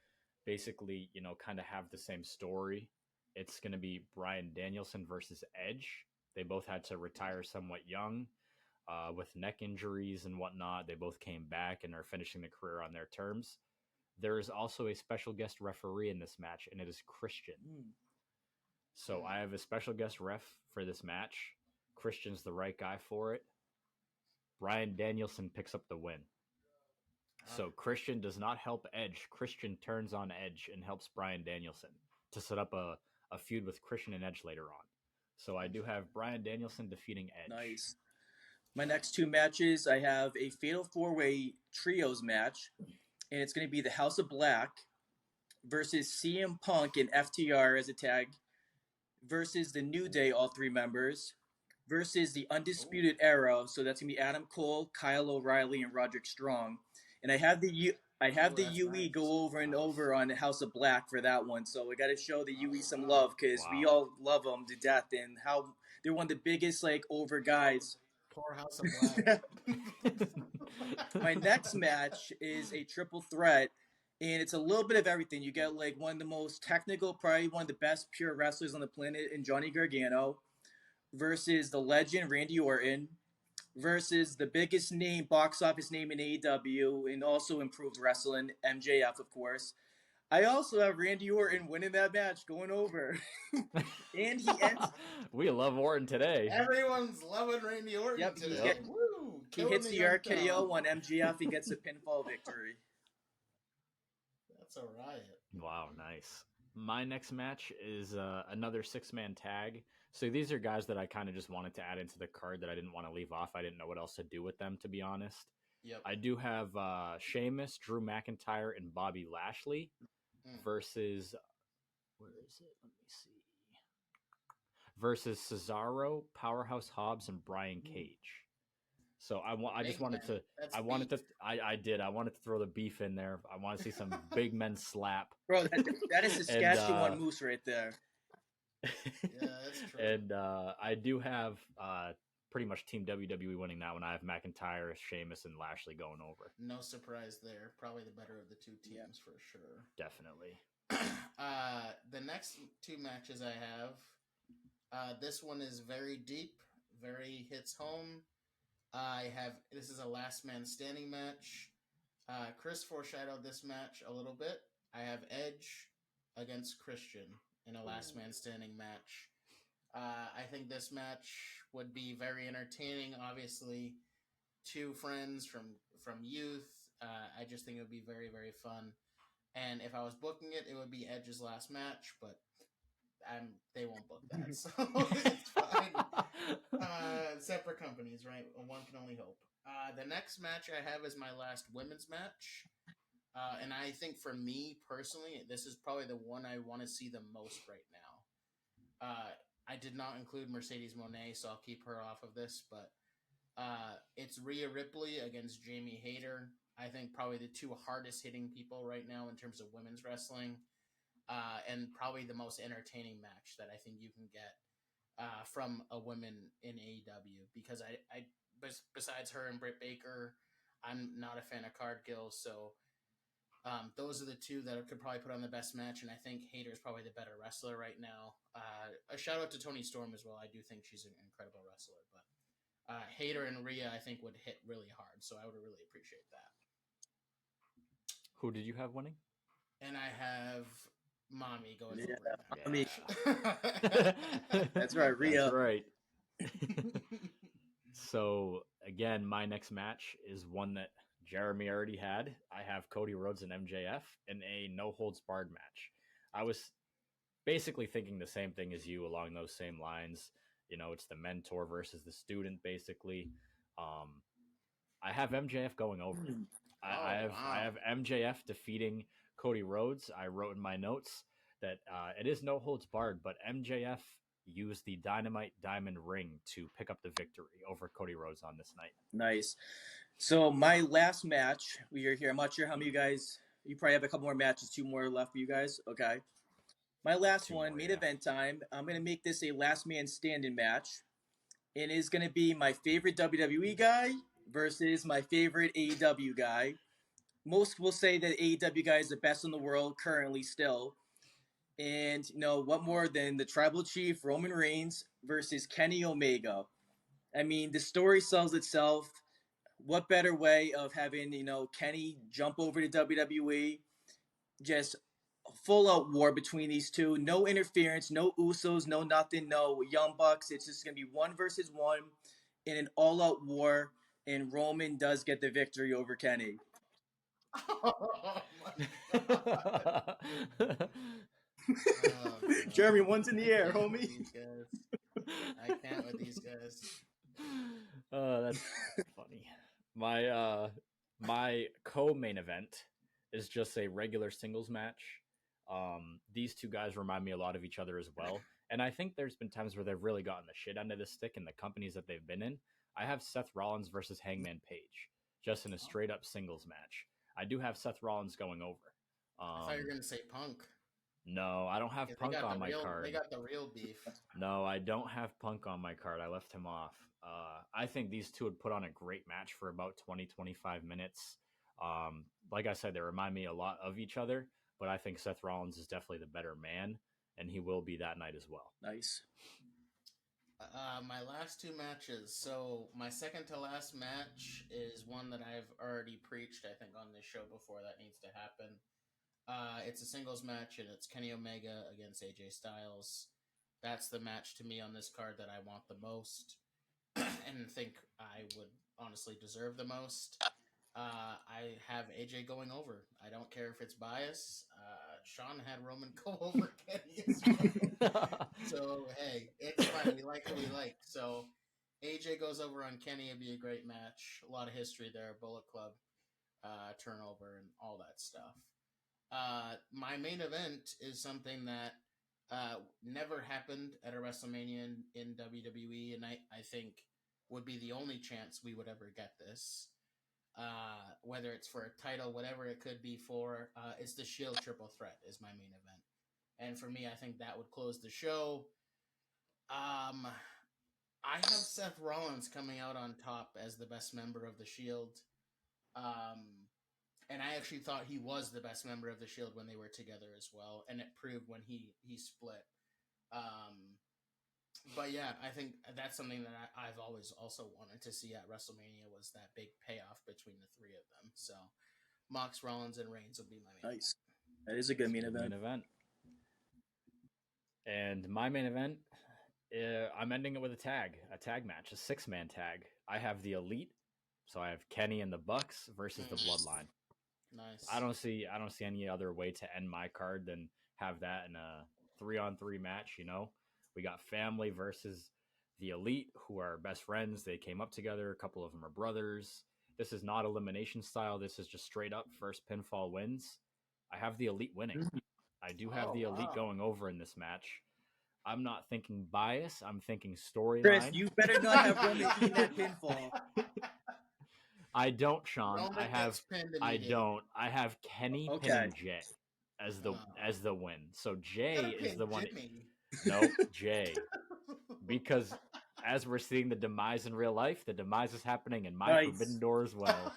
basically, kind of have the same story. It's going to be Bryan Danielson versus Edge. They both had to retire somewhat young with neck injuries and whatnot. They both came back and are finishing the career on their terms. There is also a special guest referee in this match, and it is Christian. So I have a special guest ref for this match. Christian's the right guy for it. Bryan Danielson picks up the win. So Christian does not help Edge. Christian turns on Edge and helps Bryan Danielson to set up a feud with Christian and Edge later on. So I do have Bryan Danielson defeating Edge. Nice. My next two matches, I have a Fatal 4-Way Trios match, and it's going to be the House of Black versus CM Punk and FTR as a tag versus the New Day, all three members, versus the Undisputed Era. So that's going to be Adam Cole, Kyle O'Reilly, and Roderick Strong. And I have the UE nice. Go over and over on the House of Black for that one. So we got to show the UE some love because we all love them to death and how they're one of the biggest over guys. Poor House of Black. My next match is a triple threat, and it's a little bit of everything. You get one of the most technical, probably one of the best pure wrestlers on the planet in Johnny Gargano versus the legend Randy Orton versus the biggest name, box office name in AEW and also improved wrestling, MJF, of course. I also have Randy Orton winning that match, going over. And he ends... We love Orton today. Everyone's loving Randy Orton today. He hits the RKO on MJF. He gets a pinfall victory. That's a riot. Wow, nice. My next match is another 6-man tag. So these are guys that I kind of just wanted to add into the card that I didn't want to leave off. I didn't know what else to do with them, to be honest. Yep. I do have Sheamus, Drew McIntyre, and Bobby Lashley versus... Where is it? Let me see. Versus Cesaro, Powerhouse Hobbs, and Brian Cage. So I wanted to throw the beef in there. I want to see some big men slap. Bro, that is a Saskatchewan moose right there. Yeah, that's true. And I do have pretty much Team WWE winning that one. I have McIntyre, Sheamus, and Lashley going over. No surprise there. Probably the better of the two teams for sure. Definitely. The next two matches I have, this one is very deep, very hits home. This is a last man standing match. Chris foreshadowed this match a little bit. I have Edge against Christian in a last man standing match. I think this match would be very entertaining. Obviously, two friends from youth. I just think it would be very, very fun. And if I was booking it, it would be Edge's last match, but they won't book that, so it's fine. Separate companies, right? One can only hope. The next match I have is my last women's match. And I think for me personally, this is probably the one I want to see the most right now. I did not include Mercedes Moné, so I'll keep her off of this, but it's Rhea Ripley against Jamie Hayter. I think probably the two hardest hitting people right now in terms of women's wrestling, and probably the most entertaining match that I think you can get from a woman in AEW, because I besides her and Britt Baker, I'm not a fan of Cargill, so those are the two that I could probably put on the best match, and I think Hayter's probably the better wrestler right now. A shout out to Toni Storm as well. I do think she's an incredible wrestler, but Hayter and Rhea I think would hit really hard, so I would really appreciate that. Who did you have winning? And I have Mommy going over. Mommy. That's right, Rhea. That's right. So again, my next match is one that Jeremy already had. I have Cody Rhodes and MJF in a no holds barred match. I was basically thinking the same thing as you along those same lines. You know, it's the mentor versus the student, basically. I have MJF going over. I have MJF defeating Cody Rhodes. I wrote in my notes that it is no holds barred, but MJF used the Dynamite Diamond Ring to pick up the victory over Cody Rhodes on this night. Nice. So my last match, we are here. I'm not sure how many of you guys, you probably have a couple more matches, 2 more left for you guys. Okay. My last one, main event time. I'm going to make this a last man standing match. It is going to be my favorite WWE guy versus my favorite AEW guy. Most will say that AEW guy is the best in the world currently still. And what more than the Tribal Chief Roman Reigns versus Kenny Omega? I mean, the story sells itself. What better way of having Kenny jump over to WWE? Just full out war between these two. No interference, no Usos, no nothing, no Young Bucks. It's just gonna be 1 versus 1 in an all out war, and Roman does get the victory over Kenny. Oh my god. Oh, Jeremy, one's in the air, I can't homie. with these guys. I can't with these guys. That's funny. My co-main event is just a regular singles match. These two guys remind me a lot of each other as well, and I think there's been times where they've really gotten the shit end of the stick in the companies that they've been in. I have Seth Rollins versus Hangman Page, just in a straight up singles match. I do have Seth Rollins going over. I thought you were gonna say Punk. No, I don't have Yeah, Punk on my card. They got the real beef. No, I don't have Punk on my card. I left him off. I think these two would put on a great match for about 20-25 minutes. Like I said, they remind me a lot of each other, but I think Seth Rollins is definitely the better man, and he will be that night as well. Nice. My last two matches. So my second to last match is one that I've already preached, I think, on this show before. That needs to happen. It's a singles match, and it's Kenny Omega against AJ Styles. That's the match to me on this card that I want the most, and think I would honestly deserve the most. I have AJ going over. I don't care if it's bias. Sean had Roman go over Kenny as well. So, hey, it's fine. We like what we like. So, AJ goes over on Kenny. It'd be a great match. A lot of history there. Bullet Club, turnover, and all that stuff. My main event is something that never happened at a WrestleMania in WWE, and I think would be the only chance we would ever get this. Whether it's for a title, whatever it could be for, it's the Shield Triple Threat is my main event. And for me, I think that would close the show. I have Seth Rollins coming out on top as the best member of the Shield. And I actually thought he was the best member of the Shield when they were together as well, and it proved when he split. But yeah, I think that's something that I've always also wanted to see at WrestleMania, was that big payoff between the three of them. So Mox, Rollins, and Reigns will be my main Nice. That is a good main event. And my main event, I'm ending it with a tag match, a 6-man tag. I have the Elite, so I have Kenny and the Bucks versus the Bloodline. Nice. I don't see any other way to end my card than have that in a 3-on-3 match. We got family versus the Elite, who are best friends. They came up together. A couple of them are brothers. This is not elimination style. This is just straight up first pinfall wins. I have the Elite winning. I do have the Elite going over in this match. I'm not thinking bias. I'm thinking storyline. Chris, you better not have Roman in that pinfall. I don't, Sean. I don't. I have Kenny pinning Jay as the win. So Jay is the one. Nope, Jay. Because as we're seeing the demise in real life, the demise is happening in my Forbidden Door as well.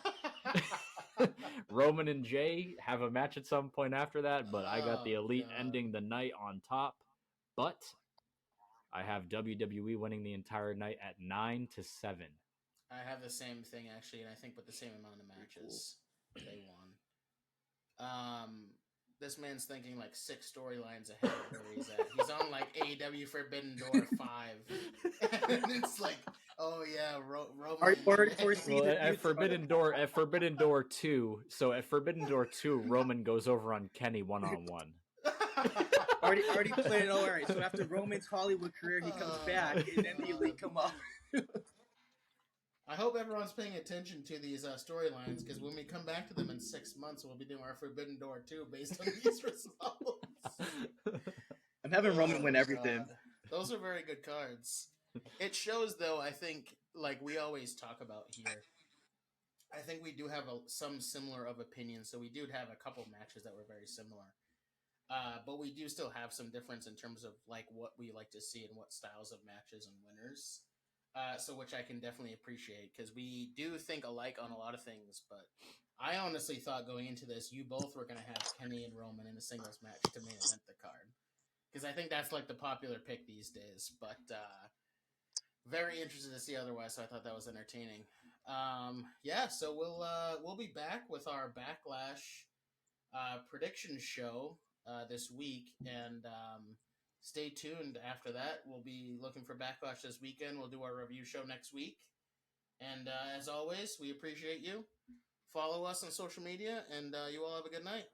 Roman and Jay have a match at some point after that, but I got the Elite ending the night on top. But I have WWE winning the entire night at 9-7. I have the same thing actually, and I think with the same amount of matches, they won. This man's thinking like 6 storylines ahead of where he's at. He's on like AEW Forbidden Door 5, and it's like, oh yeah, Roman. At Forbidden Door 2. So at Forbidden Door 2, Roman goes over on Kenny 1-on-1. already played it all right. So after Roman's Hollywood career, he comes back, and then the Elite come up. I hope everyone's paying attention to these storylines, because when we come back to them in 6 months, we'll be doing our Forbidden Door 2 based on these results. I'm having Roman win everything. God. Those are very good cards. It shows, though, I think, like we always talk about here, I think we do have some similar of opinions. So we do have a couple matches that were very similar. But we do still have some difference in terms of like what we like to see and what styles of matches and winners. So which I can definitely appreciate, because we do think alike on a lot of things. But I honestly thought going into this, you both were going to have Kenny and Roman in a singles match to main event the card. because I think that's like the popular pick these days. But very interested to see otherwise. So I thought that was entertaining. Yeah, so we'll be back with our Backlash prediction show this week, and stay tuned. After that, we'll be looking for Backlash this weekend. We'll do our review show next week, and as always, we appreciate you. Follow us on social media, and you all have a good night.